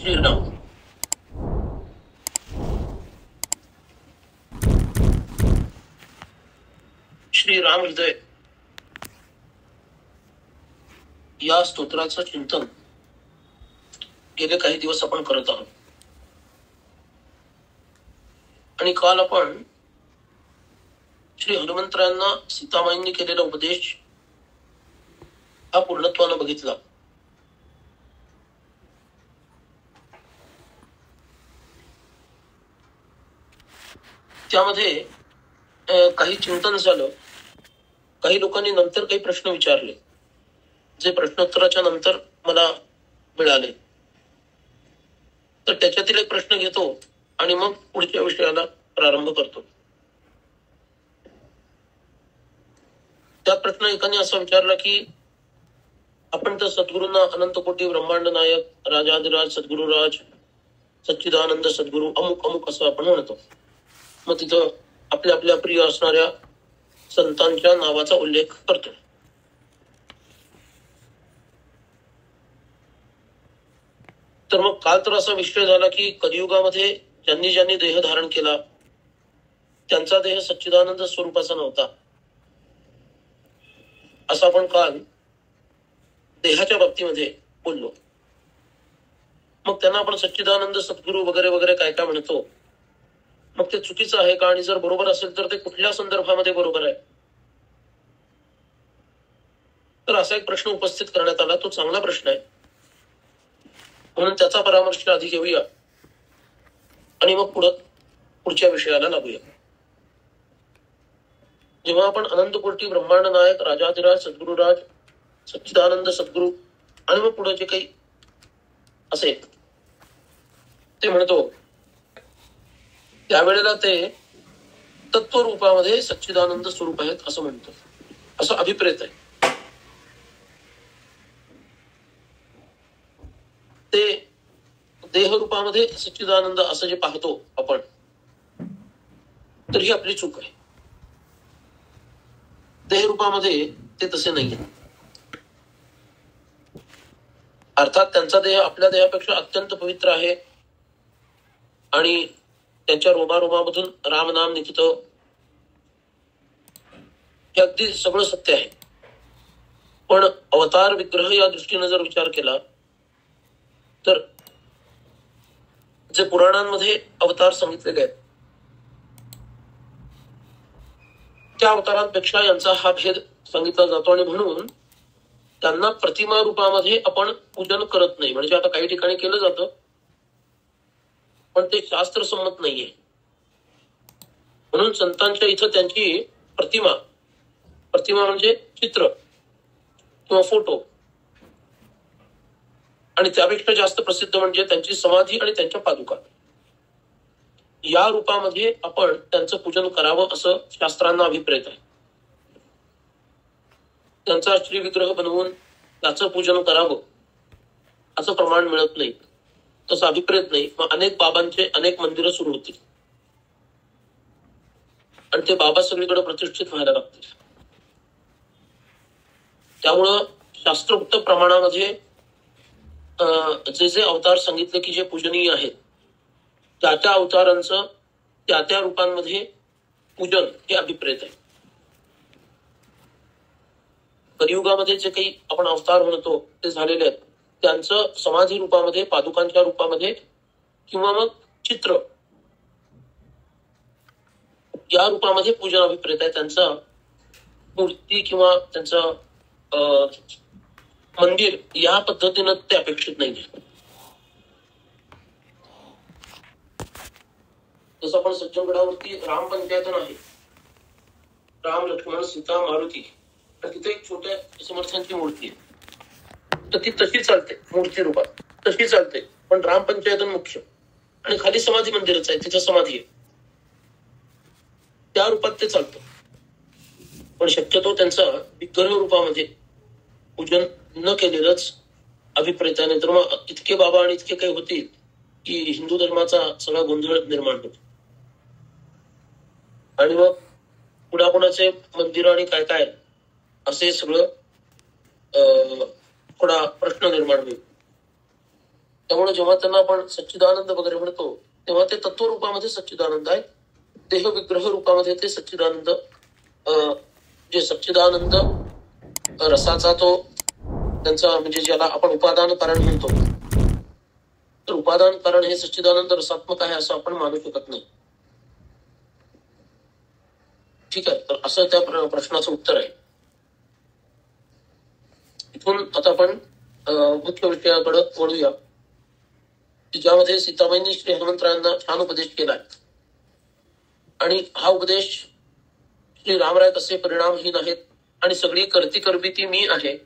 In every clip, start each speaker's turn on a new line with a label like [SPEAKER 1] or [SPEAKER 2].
[SPEAKER 1] श्रीराम. श्रीराम हृदय या स्तोत्राचं चिंतन गेले काही दिवस आपण करत आहोत. आणि काल आपण श्री हनुमंतरायांना सीतामाईंनी केलेला उपदेश हा पूर्णत्वानं बघितला. त्यामध्ये काही चिंतन झालं. काही लोकांनी नंतर काही प्रश्न विचारले, जे प्रश्नोत्तराच्या नंतर मला मिळाले. तर त्याच्यातील एक प्रश्न घेतो आणि मग पुढच्या विषयाला प्रारंभ करतो. त्या प्रश्न एकाने असा विचारला की आपण तर सद्गुरूंना अनंत कोटी ब्रह्मांड नायक राजाधिराज सद्गुरुराज सच्चिदानंद सद्गुरू अमुक अमुक असं आपण म्हणतो. मग तिथं आपल्या आपल्या प्रिय असणाऱ्या संतांच्या नावाचा उल्लेख करतो. तर मग काल तर असा विषय झाला की कलियुगामध्ये ज्यांनी ज्यांनी देह धारण केला त्यांचा देह सच्चिदानंद स्वरूपाचा नव्हता, असं आपण काल देहाच्या बाबतीमध्ये बोललो. मग त्यांना आपण सच्चिदानंद सद्गुरू वगैरे वगैरे काय काय म्हणतो. मग ते चुकीचं आहे का, आणि जर बरोबर असेल तर ते कुठल्या संदर्भामध्ये बरोबर आहे. तर असा एक प्रश्न उपस्थित करण्यात आला. तो चांगला प्रश्न आहे, म्हणून त्याचा परामर्श आधी घेऊया आणि मग पुढच्या विषयाला लागूया. जेव्हा आपण अनंत कोटी ब्रह्मांड नायक राजाधिराज सद्गुरुराज सच्चिदानंद सद्गुरू आणि मग पुढे जे काही असेल ते म्हणतो, त्यावेळेला ते तत्व रूपामध्ये सच्चिदानंद स्वरूप आहेत असं म्हणतो, असं अभिप्रेत आहे. ते देह रूपामध्ये सच्चिदानंद असं जे पाहतो आपण, तर ही आपली चूक आहे. देह रूपामध्ये ते तसे नाहीये. अर्थात त्यांचा देह आपल्या देहापेक्षा अत्यंत पवित्र आहे आणि त्यांच्या रोमारोमामधून रामनाम निघतं, हे अगदी सगळं सत्य आहे. पण अवतार विग्रह या दृष्टीने जर विचार केला तर जे पुराणांमध्ये अवतार सांगितलेले आहेत त्या अवतारांपेक्षा यांचा हा भेद सांगितला जातो. आणि म्हणून त्यांना प्रतिमा रूपामध्ये आपण पूजन करत नाही. म्हणजे आता काही ठिकाणी केलं जातं पण ते शास्त्र संमत नाहीये. म्हणून संतांच्या इथं त्यांची प्रतिमा म्हणजे चित्र किंवा फोटो, आणि त्यापेक्षा जास्त प्रसिद्ध म्हणजे त्यांची समाधी आणि त्यांच्या पादुका, या रूपामध्ये आपण त्यांचं पूजन करावं असं शास्त्रांना अभिप्रेत आहे. त्यांचा श्रीविग्रह बनवून त्याचं पूजन करावं असं प्रमाण मिळत नाही, तसं अभिप्रेत नाही. मग अनेक बाबांचे अनेक मंदिरं सुरू होतील आणि ते बाबा सगळीकडे प्रतिष्ठित व्हायला लागतील. त्यामुळं शास्त्रोक्त प्रमाणामध्ये जे जे अवतार सांगितले की जे पूजनीय आहेत त्या त्या अवतारांचं त्या त्या रूपांमध्ये पूजन हे अभिप्रेत आहे. कलियुगामध्ये जे काही आपण अवतार म्हणतो ते झालेले आहेत त्यांचं समाधी रूपामध्ये, पादुकांच्या रूपामध्ये किंवा मग चित्र या रूपामध्ये पूजन अभिप्रेत आहे. त्यांचा मूर्ती किंवा त्यांचं मंदिर या पद्धतीनं ते अपेक्षित नाही. जसं आपण सज्जनगडावरती राम पंचायतन आहे, राम लक्ष्मण सीता मारुती, तर तिथे एक छोट्या समर्थांची मूर्ती आहे, तर ती तशी चालते मूर्ती रूपात, तशी चालते. पण राम पंचायतन मुख्य आणि खाली समाधी मंदिरच आहे, तिथं समाधी आहे, त्या रूपात ते चालतं. पण शक्यतो त्यांचा विग्रह रूपामध्ये पूजन न केलेलंच अभिप्रेत आहे. तर मग इतके बाबा आणि इतके काही होतील की हिंदू धर्माचा सगळा गोंधळ निर्माण होतो आणि मग कुणाकुणाचे मंदिर आणि काय काय असे सगळं थोडा प्रश्न निर्माण होईल. त्यामुळे जेव्हा त्यांना आपण सच्चिदानंद वगैरे म्हणतो तेव्हा ते तत्वरूपामध्ये सच्चिदानंद आहे, देह विग्रह रूपामध्ये ते सच्चिदानंद, जे सच्चिदानंद रसाचा तो त्यांचा म्हणजे ज्याला आपण उपादान कारण म्हणतो, तर उपादान कारण हे सच्चिदानंद रसात्मक आहे असं आपण मानू शकत नाही. ठीक आहे, तर असं त्या प्रश्नाचं उत्तर आहे. इथून आता आपण मुख्य विषयाकडे वळूया, ज्यामध्ये सीताबाईंनी श्री हनुमंतरायांना छान उपदेश केलाय. आणि हा उपदेश श्री रामराय कसे परिणामहीन आहेत आणि सगळी करती करबिती मी आहे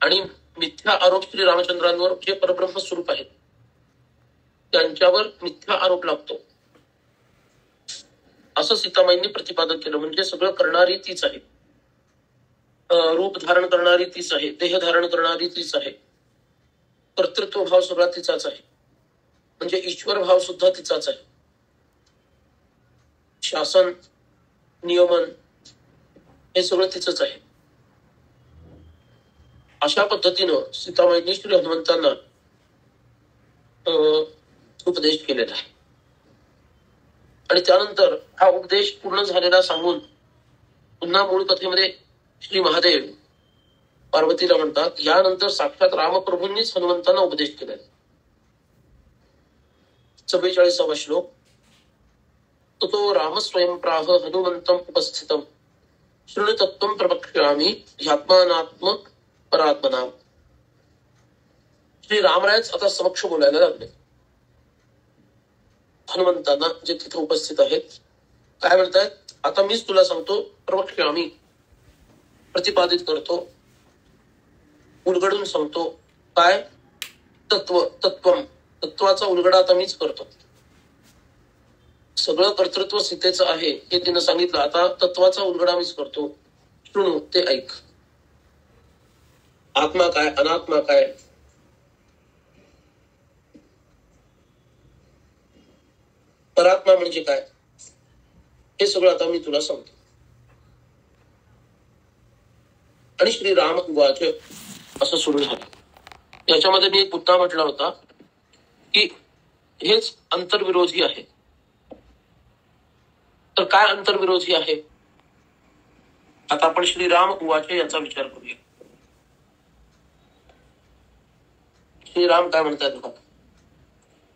[SPEAKER 1] आणि मिथ्या आरोप श्री रामचंद्रांवर जे परब्रह्म स्वरूप आहेत त्यांच्यावर मिथ्या आरोप लागतो असं सीताबाईंनी प्रतिपादन केलं. म्हणजे सगळं करणारी तीच आहे, रूप धारण करणारी तीच आहे, देह धारण करणारी तीच आहे, कर्तृत्व भाव सगळा तिचाच आहे, म्हणजे ईश्वर भाव सुद्धा तिचाच आहे, शासन नियमन हे सगळं तिचंच आहे. अशा पद्धतीनं सीताबाईंनी श्री हनुमंतांना उपदेश केलेला आहे. आणि त्यानंतर हा उपदेश पूर्ण झालेला सांगून पुन्हा मूळ कथेमध्ये श्री महादेव पार्वतीला म्हणतात, यानंतर साक्षात रामप्रभूंनीच हनुमंतांना उपदेश केलाय. 44वा श्लोक. ततो राम स्वयं प्राह हनुमंतम उपस्थितम शृणुतत्वं प्रवक्ष्यामि ह्यात्मानात्म परात्मना. श्री रामरायच आता समक्ष बोलायला लागले हनुमंतांना, जे तिथे उपस्थित आहेत. काय म्हणतायत, आता मीच तुला सांगतो, प्रवक्ष्यामि प्रतिपादित करतो, उलगडून सांगतो. काय तत्वाचा उलगडा आता मीच करतो. सगळं कर्तृत्व सीतेचं आहे हे तिनं सांगितलं, आता तत्वाचा उलगडा मीच करतो. शृणू, ते ऐक. आत्मा काय, अनात्मा काय, परात्मा म्हणजे काय, हे सगळं आता मी तुला सांगतो. आणि श्री राम उवाच असं सुरू झालं. याच्यामध्ये मी एक मुद्दा म्हटला होता की हेच अंतर्विरोधी आहे. तर काय अंतर्विरोधी आहे, आता आपण श्रीराम उवाच याचा विचार करूया. श्रीराम काय म्हणतात बघा,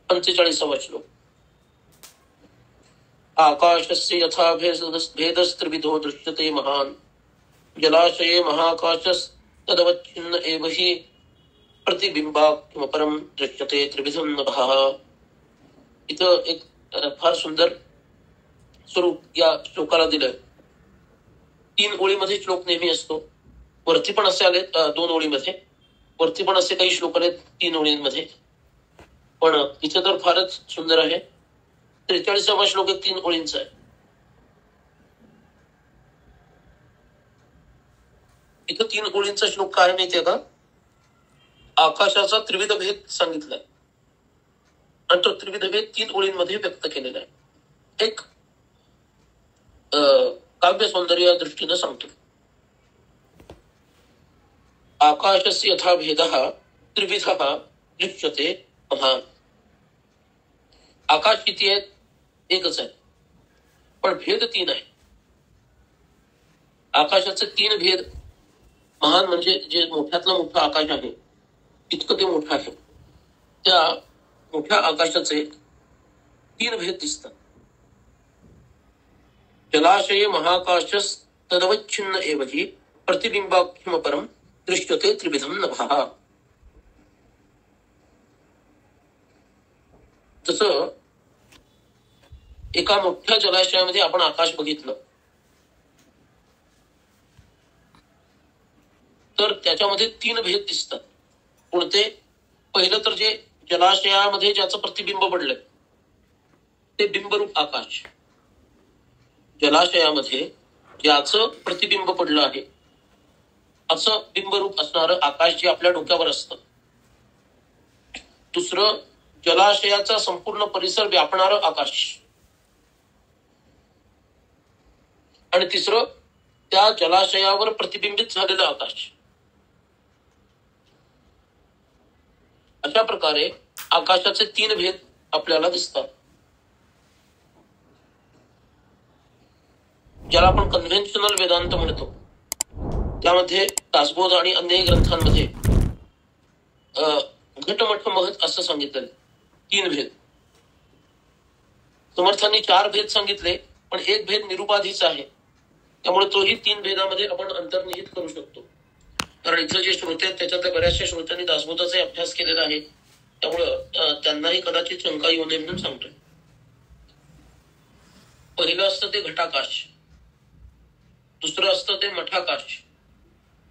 [SPEAKER 1] 45वा श्लोक. आकाशस्य यथा भेदस्त्रिविधो दृश्यते महान जलाशये महाकाशस्तदवच्छिन्न एव हि प्रतिबिंबात्मपरम दृश्यते त्रिविधम नभः. इथं एक फार सुंदर स्वरूप या श्लोकाला दिलंय. 3 ओळीमध्ये श्लोक नेहमी असतो, वरती पण असे आले 2 ओळीमध्ये, वरती पण असे काही श्लोक आलेत 3 ओळींमध्ये, पण इथं तर फारच सुंदर आहे. 43वा श्लोक 3 ओळींचा आहे. इथं 3 ओळींचा श्लोक काय माहितीये का, आकाशाचा त्रिविध भेद सांगितलाय आणि तो त्रिविध भेद 3 ओळींमध्ये व्यक्त केलेला आहे. एक काव्य सौंदर्य या दृष्टीनं सांगतो. आकाशस्य यथा भेदः त्रिविधः दृश्यते महान. आकाश किती आहेत, एकच आहे, पण भेद 3 आहे. आकाशाचे 3 भेद, महान म्हणजे जे मोठ्यातलं मोठं आकाश आहे इतकं ते मोठं आहे. त्या मोठ्या आकाशाचे 3 भेद दिसतात. जलाशये महाकाशस तदवच्छिन्न एव हि प्रतिबिंबाख्यमपरम दृश्यते त्रिविधम नभः. जसं एका मोठ्या जलाशयामध्ये आपण आकाश बघितलं तर त्याच्यामध्ये 3 भेद दिसतात. कोणते, पहिलं तर जे जलाशयामध्ये ज्याचं प्रतिबिंब पडलंय ते बिंबरूप आकाश. जलाशयामध्ये ज्याचं प्रतिबिंब पडलं आहे असं बिंबरूप असणारं आकाश जे आपल्या डोक्यावर असतं. दुसरं, जलाशयाचा संपूर्ण परिसर व्यापणारं आकाश. आणि तिसरं, त्या जलाशयावर प्रतिबिंबित झालेलं आकाश. अशा प्रकारे आकाशाचे 3 भेद आपल्याला दिसतात, ज्याला आपण कन्व्हेन्शनल वेदांत म्हणतो. त्यामध्ये दासबोध आणि अन्य ग्रंथांमध्ये घटमठ महत असं सांगितलं 3 भेद. समर्थांनी 4 भेद सांगितले, पण एक भेद निरुपाधीचा आहे, त्यामुळे तोही 3 भेदामध्ये आपण अंतर्निहित करू शकतो. कारण इथं जे श्रोते आहेत त्याच्यातल्या बऱ्याचशा श्रोत्यांनी दासबोधाचा अभ्यास केलेला आहे, त्यामुळं त्यांनाही कदाचित शंका येऊ नये म्हणून सांगतोय. पहिलं असतं ते घटाकाश, दुसरं असतं ते मठाकाश,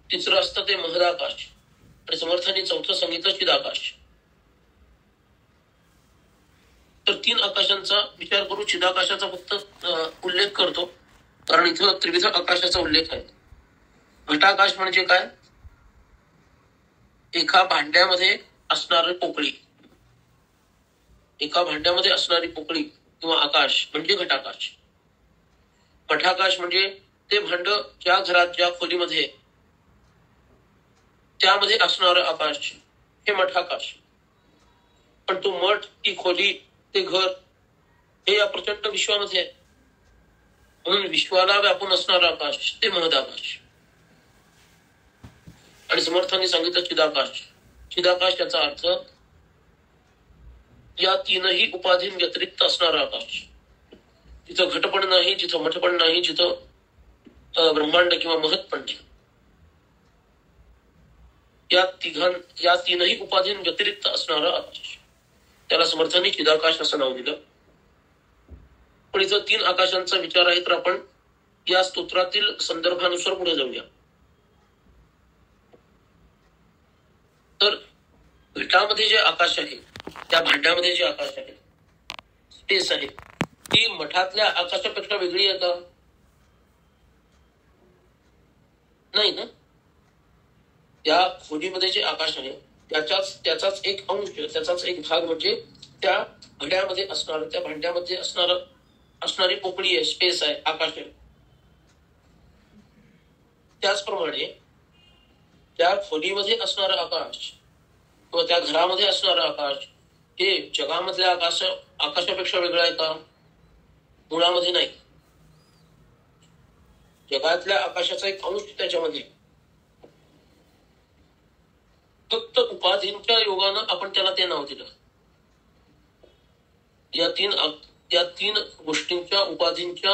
[SPEAKER 1] तिसरं असतं ते महदाकाश, आणि समर्थांनी चौथं सांगितलं चिदाकाश. तर 3 आकाशांचा विचार करू. चिदाकाशाचा फक्त उल्लेख करतो, कारण इथं त्रिविध आकाशाचा उल्लेख आहे. घटाकाश म्हणजे काय? एका भांड्यामध्ये असणारी पोकळी, एका भांड्यामध्ये असणारी पोकळी किंवा आकाश म्हणजे घटाकाश. मठाकाश म्हणजे ते भांड ज्या घरात, ज्या खोलीमध्ये, त्यामध्ये असणारं आकाश, हे मठाकाश. पण तो मठ, ती खोली, ते घर हे या प्रचंड विश्वामध्ये आहे, म्हणून विश्वाला व्यापून असणारा आकाश ते महदाकाश. आणि समर्थांनी सांगितलं चिदाकाश. चिदाकाश याचा अर्थ या 3ही उपाधीं व्यतिरिक्त असणारा आकाश. जिथं घटपण नाही, जिथं मठपण नाही, जिथं ब्रह्मांड किंवा महत पण नाही, या 3ही उपाधीं व्यतिरिक्त असणारा आकाश, त्याला समर्थांनी चिदाकाश असं नाव दिलं. पण इथं 3 आकाशांचा विचार आहे, तर आपण या स्तोत्रातील संदर्भानुसार पुढे जाऊया. तर घटामध्ये जे आकाश आहे, त्या भांड्यामध्ये जे आकाश आहे, स्पेस आहे, ती मठातल्या आकाशापेक्षा वेगळी आहे का? नाही ना. त्या खोलीमध्ये जे आकाश आहे त्याचाच एक अंश, त्याचाच एक भाग म्हणजे त्या घड्यामध्ये असणार, त्या भांड्यामध्ये असणारी पोकळी आहे, स्पेस आहे, आकाश आहे. त्याचप्रमाणे त्या खोलीमध्ये असणारं आकाश किंवा त्या घरामध्ये असणारं आकाश हे जगामधल्या आकाशापेक्षा वेगळं आहे का? मुळामध्ये नाही. जगातल्या आकाशाचा एक अंश त्याच्यामध्ये, फक्त उपाधींच्या योगानं आपण त्याला ते नाव दिलं. या तीन गोष्टींच्या उपाधींच्या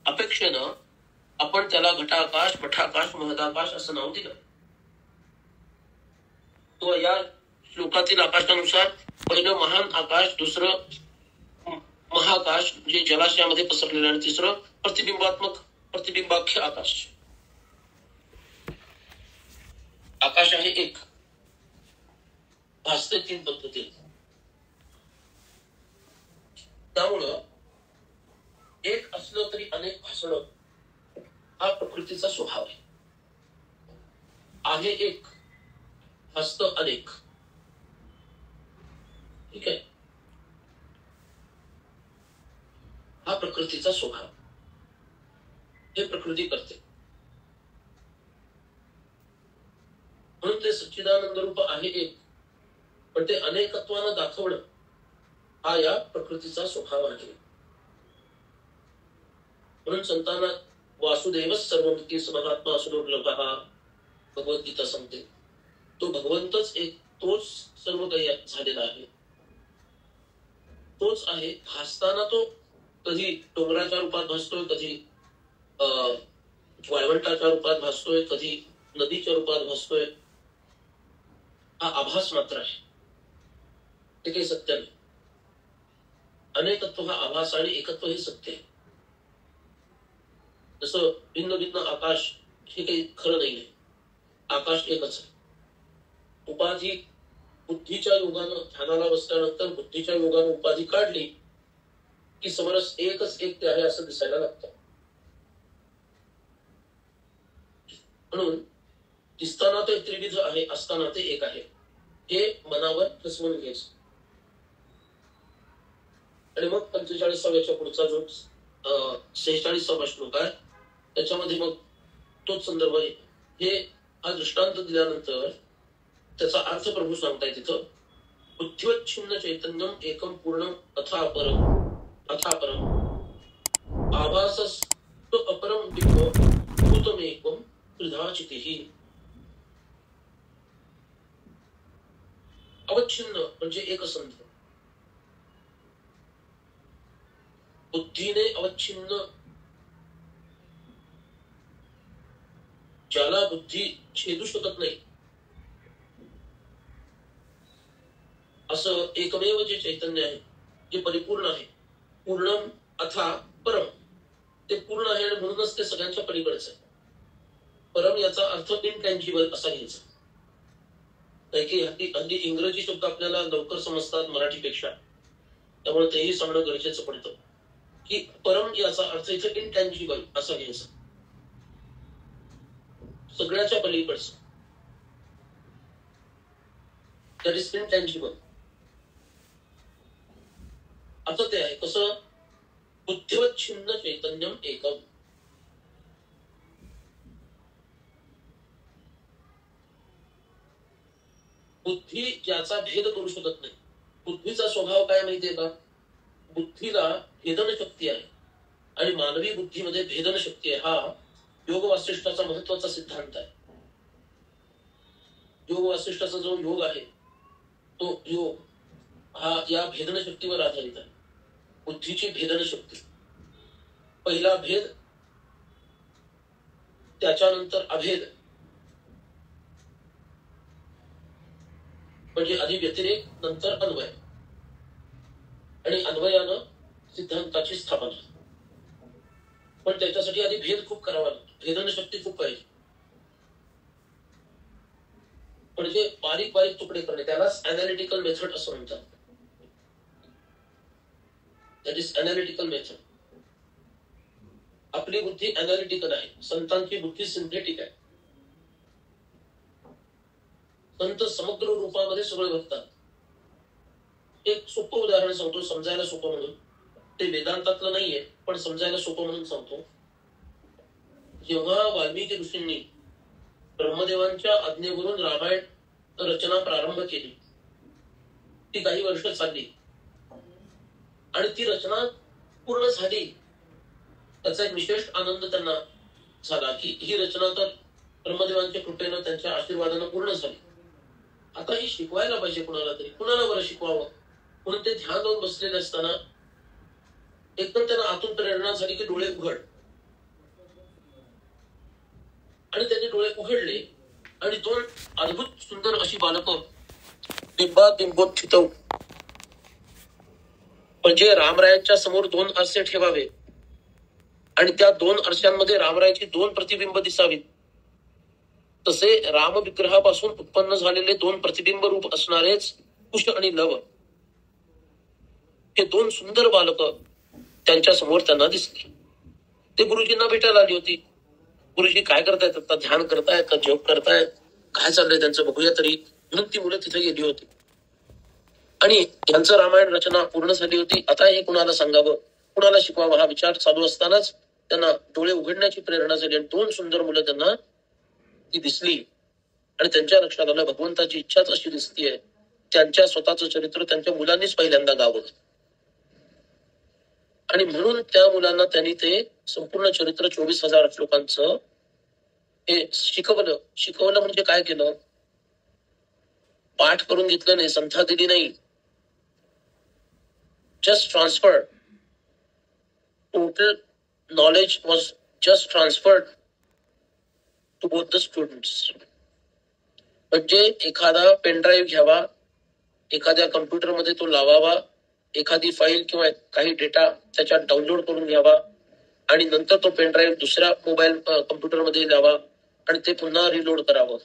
[SPEAKER 1] अपेक्षेनं आपण त्याला घटाकाश, मठाकाश, महदाकाश असं नाव दिलं. तो या श्लोकातील आकाशानुसार पहिलं महान आकाश, दुसरं महाकाश म्हणजे जलाशयामध्ये पसरलेलं, आणि तिसरं प्रतिबिंबाख्य आकाश. आकाश आहे एक, भासते 3 पद्धतीत. त्यामुळं एक असलं तरी अनेक भासणं हा प्रकृतीचा स्वभाव आहे. आहे एक, भासतं अनेक. ठीक आहे, हा प्रकृतीचा स्वभाव, हे प्रकृती करते. म्हणून ते सच्चिदानंद रूप आहे एक, पण ते अनेकत्वानं दाखवणं हा या प्रकृतीचा स्वभाव आहे. म्हणून संतांना वासुदेवच सर्वमुखी समहात्मा असुदुर्लभः भगवद्गीता सांगते. तो भगवंतच एक, तोच सर्व काही झालेला आहे, तोच आहे. भासताना तो कधी डोंगराच्या रूपात भासतोय, कधी वाळवंटाच्या रूपात भासतोय, कधी नदीच्या रूपात भासतोय. हा आभास मात्र आहे, ते काही सत्य नाही. अनेकत्व हा आभास आणि एकत्व हे सत्य आहे. जसं भिन्न भिन्न आकाश हे काही खरं नाही आहे, आकाश एकच आहे. उपाधी बुद्धीच्या योगानं, ध्यानाला बसल्यानंतर बुद्धीच्या योगानं उपाधी काढली की समरस एकच एक ते आहे असं दिसायला लागतं. म्हणून दिसताना ते त्रिविध आहे, असताना ते एक आहे, हे मनावर ठसवून घ्यायचं. आणि मग 45व्या पुढचा जो 46वा श्लोक आहे त्याच्यामध्ये मग तोच संदर्भ आहे. हे हा दृष्टांत दिल्यानंतर त्याचा अर्थ प्रभू सांगताय तिथं बुद्धिवच्छिन्न चैतन्यम एकम पूर्णम अथा परम आभासस्तु अपरम बिंब भूतमेकम त्रिधा चितिः. अवच्छिन्न म्हणजे एकसंध, बुद्धीने अवच्छिन्न, ज्याला बुद्धी छेदू शकत नाही असं एकमेव जे चैतन्य आहे, जे परिपूर्ण आहे, पूर्णम अथा परम, ते पूर्ण आहे आणि म्हणूनच ते सगळ्यांच्या पलीकडचं आहे. परम याचा अर्थ इनटँजिबल असा घ्यायचा. हल्ली इंग्रजी शब्द आपल्याला लवकर समजतात मराठीपेक्षा, त्यामुळे तेही सांगणं गरजेचं पडतं की परम याचा अर्थ इथे इनटँजिबल असा घ्यायचा, सगळ्याच्या पलीकडचं, दॅट इज इनटँजिबल. आता ते आहे कसं, बुद्धिवच्छिन्न चैतन्यम एकम. बुद्धी ज्याचा भेद करू शकत नाही. बुद्धीचा स्वभाव काय माहितीये का, बुद्धीला भेदन शक्ती आहे आणि मानवी बुद्धीमध्ये भेदन शक्ती आहे. हा योग वासिष्ठाचा महत्वाचा सिद्धांत आहे. योग वासिष्ठाचा जो योग आहे तो योग हा या भेदन शक्तीवर आधारित आहे. बुद्धीची भेदन शक्ती, पहिला भेद, त्याच्यानंतर अभेद, म्हणजे आधी व्यतिरेक नंतर अन्वय, आणि अन्वयानं सिद्धांताची स्थापना. पण त्याच्यासाठी आधी भेद खूप करावा लागतो, भेदन शक्ती खूप पाहिजे, म्हणजे बारीक बारीक तुकडे करणे, त्यालाच अनालिटिकल मेथड असं म्हणतात. That is analytical method. आपली बुद्धी अनालिटिकल आहे, संतांची बुद्धी सिंथेटिक आहे. संत समग्र रूपामध्ये सगळं बघतात. एक सोपं उदाहरण सांगतो समजायला सोपं म्हणून, ते वेदांतातलं नाहीये पण समजायला सोपं म्हणून सांगतो. जेव्हा वाल्मिकी ऋषींनी ब्रह्मदेवांच्या आज्ञेवरून रामायण रचना प्रारंभ केली, ती काही वर्ष चालली आणि ती रचना पूर्ण झाली, त्याचा एक विशेष आनंद त्यांना झाला की ही रचना तर ब्रह्मदेवांच्या कृपेनं, त्यांच्या आशीर्वादानं पूर्ण झाली. आता ही शिकवायला पाहिजे कुणाला तरी, कुणाला बरं शिकवावं म्हणून ते ध्यान लावून बसलेले असताना एकदम त्यांना आतून प्रेरणा झाली की डोळे उघड. आणि त्यांनी डोळे उघडले आणि दोन अद्भुत सुंदर अशी बालकं बिंबोत्थित, म्हणजे रामरायांच्या समोर दोन आरसे ठेवावे आणि त्या दोन आरशांमध्ये रामरायाची दोन प्रतिबिंब दिसावीत, तसे राम विग्रहापासून उत्पन्न झालेले दोन प्रतिबिंब रूप असणारेच कुश आणि लव, हे दोन सुंदर बालक त्यांच्या समोर त्यांना दिसली. ते गुरुजींना भेटायला आली होती. गुरुजी काय करतायत, आता ध्यान करतायत का जप करतायत, काय चाललंय त्यांचं बघूया तरी, म्हणून ती मुलं तिथे गेली होती. आणि यांचं रामायण रचना पूर्ण झाली होती. आता हे कुणाला सांगावं, कुणाला शिकवावं हा विचार चालू असतानाच त्यांना डोळे उघडण्याची प्रेरणा झाली आणि दोन सुंदर मुलं त्यांना ती दिसली. आणि त्यांच्या लक्षात आलं भगवंताची इच्छाच अशी दिसतीये, त्यांच्या स्वतःचं चरित्र त्यांच्या मुलांनीच पहिल्यांदा गावं. आणि म्हणून त्या मुलांना त्यांनी ते संपूर्ण चरित्र 24,000 श्लोकांचं हे शिकवलं. शिकवलं म्हणजे काय केलं, पाठ करून घेतलं नाही, संथा दिली नाही, just transferred. Total knowledge was just transferred to both the students. म्हणजे एखादा पेनड्राईव्ह घ्यावा, एखाद्या कम्प्युटरमध्ये तो लावावा, एखादी फाईल किंवा काही डेटा त्याच्यात डाउनलोड करून घ्यावा आणि नंतर तो पेनड्राईव्ह दुसऱ्या मोबाईल कम्प्युटरमध्ये लावा आणि ते पुन्हा रिलोड करावं.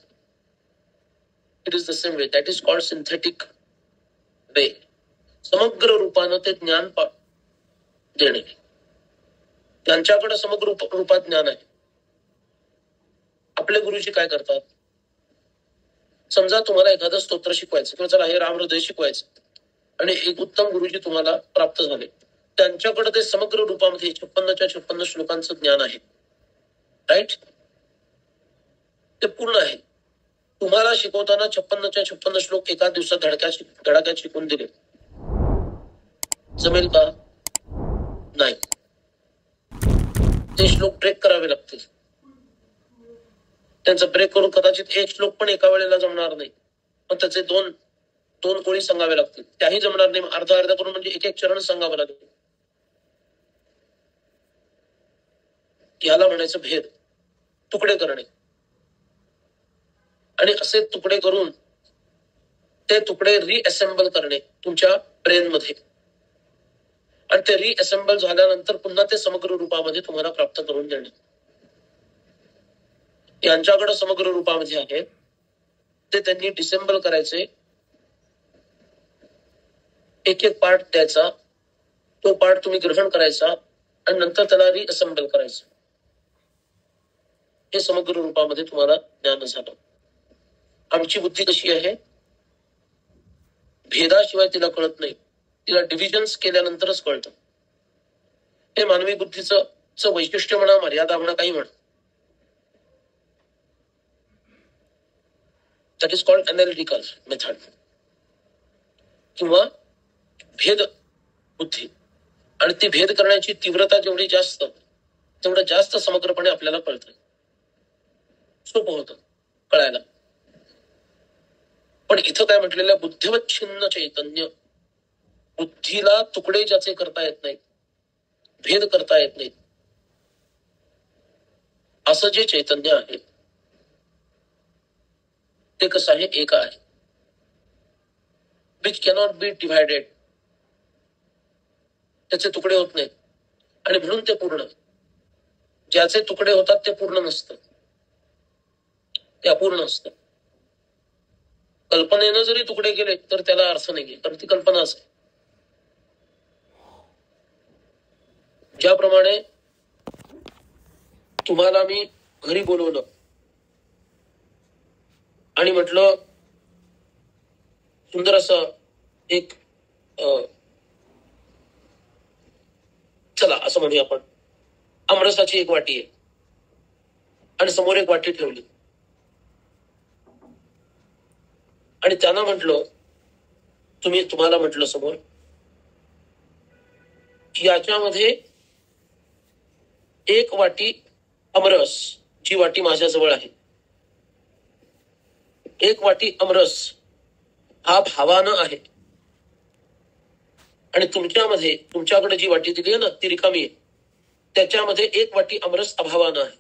[SPEAKER 1] It is the same way, that is called synthetic way. समग्र रूपानं ते ज्ञान देणे, त्यांच्याकडे समग्र रूपात ज्ञान आहे. आपले गुरुजी काय करतात, समजा तुम्हाला एखादं स्तोत्र शिकवायचं किंवा चला हे राम हृदय शिकवायचं आणि एक उत्तम गुरुजी तुम्हाला प्राप्त झाले, त्यांच्याकडे ते समग्र रूपामध्ये 56 श्लोकांचं ज्ञान आहे, राईट, ते पूर्ण आहे. तुम्हाला शिकवताना 56च्या 56 श्लोक एका दिवसात धडाक्यात शिकवून दिले, जमेल का? नाही. ते श्लोक ब्रेक करावे लागतील. त्यांचा ब्रेक करून कदाचित एक श्लोक पण एका वेळेला जमणार नाही, पण त्याचे दोन ओळी सांगावे लागतील. त्याही जमणार नाही. अर्धा करून म्हणजे एक चरण सांगावं लागेल. याला म्हणायचं भेद, तुकडे करणे. आणि असे तुकडे करून ते तुकडे रिअसेंबल करणे तुमच्या ब्रेन मध्ये, आणि ते रिअसेंबल झाल्यानंतर पुन्हा ते समग्र रूपामध्ये तुम्हाला प्राप्त करून देणे. यांच्याकडे समग्र रूपामध्ये आहे, ते त्यांनी डिसेंबल करायचे, एक पार्ट द्यायचा, तो पार्ट तुम्ही ग्रहण करायचा आणि नंतर त्याला रिअसेंबल करायचं. हे समग्र रूपामध्ये तुम्हाला ज्ञान झालं. आमची बुद्धी कशी आहे, भेदाशिवाय तिला कळत नाही, तिला डिव्हिजन्स केल्यानंतरच कळतं. हे मानवी बुद्धीचं वैशिष्ट्य म्हणा, मर्यादा म्हणा, काही म्हणा. That is called analytical method किंवा भेद बुद्धी. आणि ती भेद करण्याची तीव्रता जेवढी जास्त, तेवढं जास्त समग्रपणे आपल्याला कळतं, सोपं होतं कळायला. पण इथं काय म्हटलेलं आहे, बुद्धिवच्छिन्न चैतन्य. बुद्धीला तुकडे ज्याचे करता येत नाहीत, भेद करता येत नाहीत, असं जे चैतन्य आहे ते कसं आहे, एक आहे. Which cannot be divided. त्याचे तुकडे होत नाहीत आणि म्हणून ते पूर्ण. ज्याचे तुकडे होतात ते पूर्ण नसतं, ते अपूर्ण असतं. कल्पनेनं जरी तुकडे केले तर त्याला अर्थ नाहीये, कारण ती कल्पनाच आहे. ज्याप्रमाणे तुम्हाला मी घरी बोलवलं आणि म्हटलं सुंदर असं एक चला असं म्हणूया आपण, आमरसाची एक वाटी आहे आणि समोर एक वाटी ठेवली आणि त्यांना म्हटलं, तुम्हाला म्हटलं समोर, याच्यामध्ये एक वाटी आमरस, जी वाटी माझ्याजवळ आहे, एक वाटी आमरस हा भावानं आहे, आणि तुमच्याकडे जी वाटी दिली आहे ना ती रिकामी आहे, त्याच्यामध्ये एक वाटी आमरस अभावानं आहे.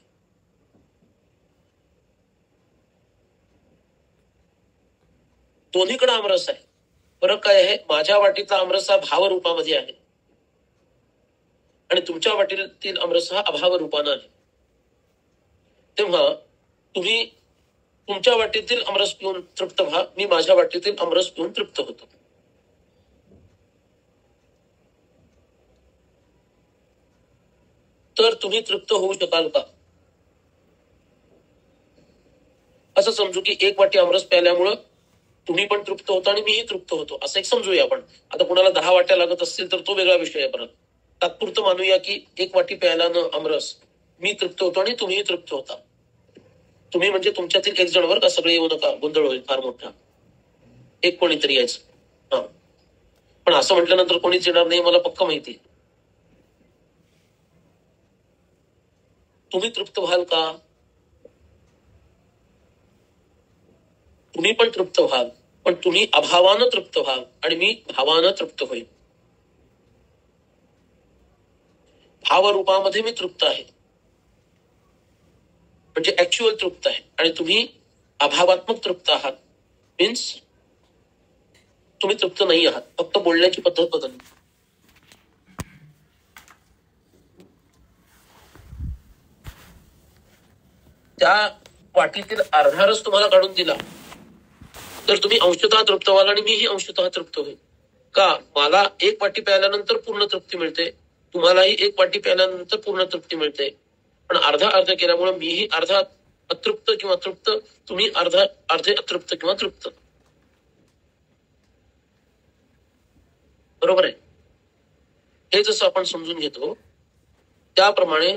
[SPEAKER 1] दोन्हीकडे आमरस आहे. फरक काय आहे, माझ्या वाटीतला आमरस हा भाव रूपामध्ये आहे आणि तुमच्या वाटीतील आमरस हा अभाव रूपानं आहे. तेव्हा तुम्ही तुमच्या वाटीतील आमरस पिऊन तृप्त व्हा, मी माझ्या वाटीतील आमरस पिऊन तृप्त होतो. तर तुम्ही तृप्त होऊ शकाल का? असं समजू की एक वाटी आमरस प्यायल्यामुळं तुम्ही पण तृप्त होता आणि मीही तृप्त होतो, असं एक समजूया आपण. आता कुणाला 10 वाट्या लागत असतील तर तो वेगळा विषय आहे. परत तात्पुरतं मानूया की एक वाटी प्यायल्यानं आमरस मी तृप्त होतो आणि तुम्हीही तृप्त होता. तुम्ही म्हणजे तुमच्यातील एक जण, वर का, सगळे येऊ नका, गोंधळ होईल फार मोठा. एक कोणीतरी यायचं. हा, पण असं म्हटल्यानंतर कोणीच येणार नाही, मला पक्क माहिती. तुम्ही तृप्त व्हाल का? तुम्ही पण तृप्त व्हाल, पण तुम्ही अभावानं तृप्त व्हाल आणि मी भावानं तृप्त होईल. भावरूपामध्ये मी तृप्त आहे, म्हणजे ऍक्च्युअल तृप्त आहे, आणि तुम्ही अभावात्मक तृप्त आहात. मीन्स तुम्ही तृप्त नाही आहात, फक्त बोलण्याची पद्धत बदलली. त्या वाटीतील अर्धा रस तुम्हाला काढून दिला तर तुम्ही अंशतः तृप्त व्हाल आणि मीही अंशतः तृप्त होईल. का? मला एक वाटी प्यायल्यानंतर पूर्ण तृप्ती मिळते, तुम्हालाही एक वाटी प्यायल्यानंतर पूर्ण तृप्ती मिळते, पण अर्धा केल्यामुळे मीही अर्धा अतृप्त किंवा तृप्त, तुम्ही अर्धे अतृप्त किंवा तृप्त. बरोबर आहे? हे जसं आपण समजून घेतो त्याप्रमाणे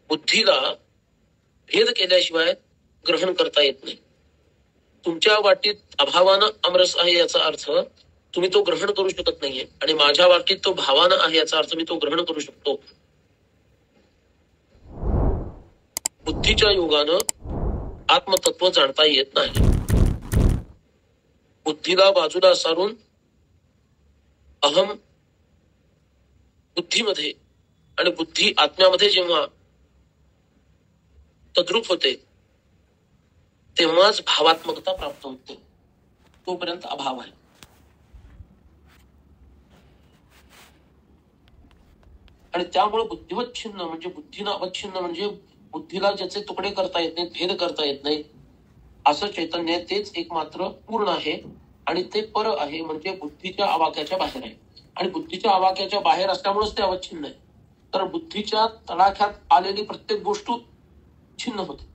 [SPEAKER 1] बुद्धीला भेद केल्याशिवाय ग्रहण करता येत नाही. तुमच्या वाटीत अभावानं आमरस आहे याचा अर्थ तुम्ही तो ग्रहण करू शकत नाहीये, आणि माझ्या वाटीत तो भावानं आहे याचा अर्थ मी तो ग्रहण करू शकतो. बुद्धीच्या योगानं आत्मतत्व जाणता येत नाही. बुद्धीला बाजूला सारून अहम बुद्धीमध्ये आणि बुद्धी आत्म्यामध्ये जेव्हा तद्रूप होते तेव्हाच भावात्मकता प्राप्त होते. तोपर्यंत अभाव आहे. आणि त्यामुळे बुद्धिवच्छिन्न म्हणजे बुद्धीला अवच्छिन्न म्हणजे बुद्धीला ज्याचे तुकडे करता येत नाहीत, भेद करता येत नाही, असं चैतन्य तेच एकमात्र पूर्ण आहे. आणि ते पर आहे म्हणजे बुद्धीच्या आवाक्याच्या बाहेर आहे. आणि बुद्धीच्या आवाक्याच्या बाहेर असल्यामुळेच ते अवच्छिन्न आहे. तर बुद्धीच्या तडाख्यात आलेली प्रत्येक गोष्ट छिन्न होते.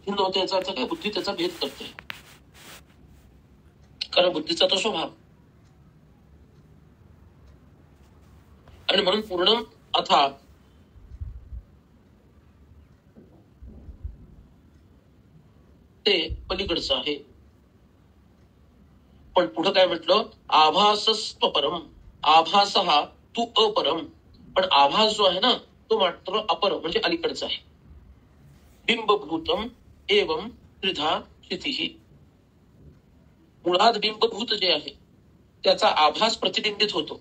[SPEAKER 1] छिन्न होते याचा अर्थ काय? बुद्धी त्याचा भेद करते, कारण बुद्धीचा तो स्वभाव. आणि म्हणून पूर्ण अथा ते पलीकडचं आहे. पण पुढं काय म्हटलं? आभासस्त्वपरम. आभास हा तू अपरम, पण आभास जो आहे ना तो मात्र अपर म्हणजे अलीकडचा आहे. बिंबभूतम एवं त्रिधा क्षितिः. मुळात बिंबभूत जे आहे त्याचा आभास प्रतिबिंबित होतो,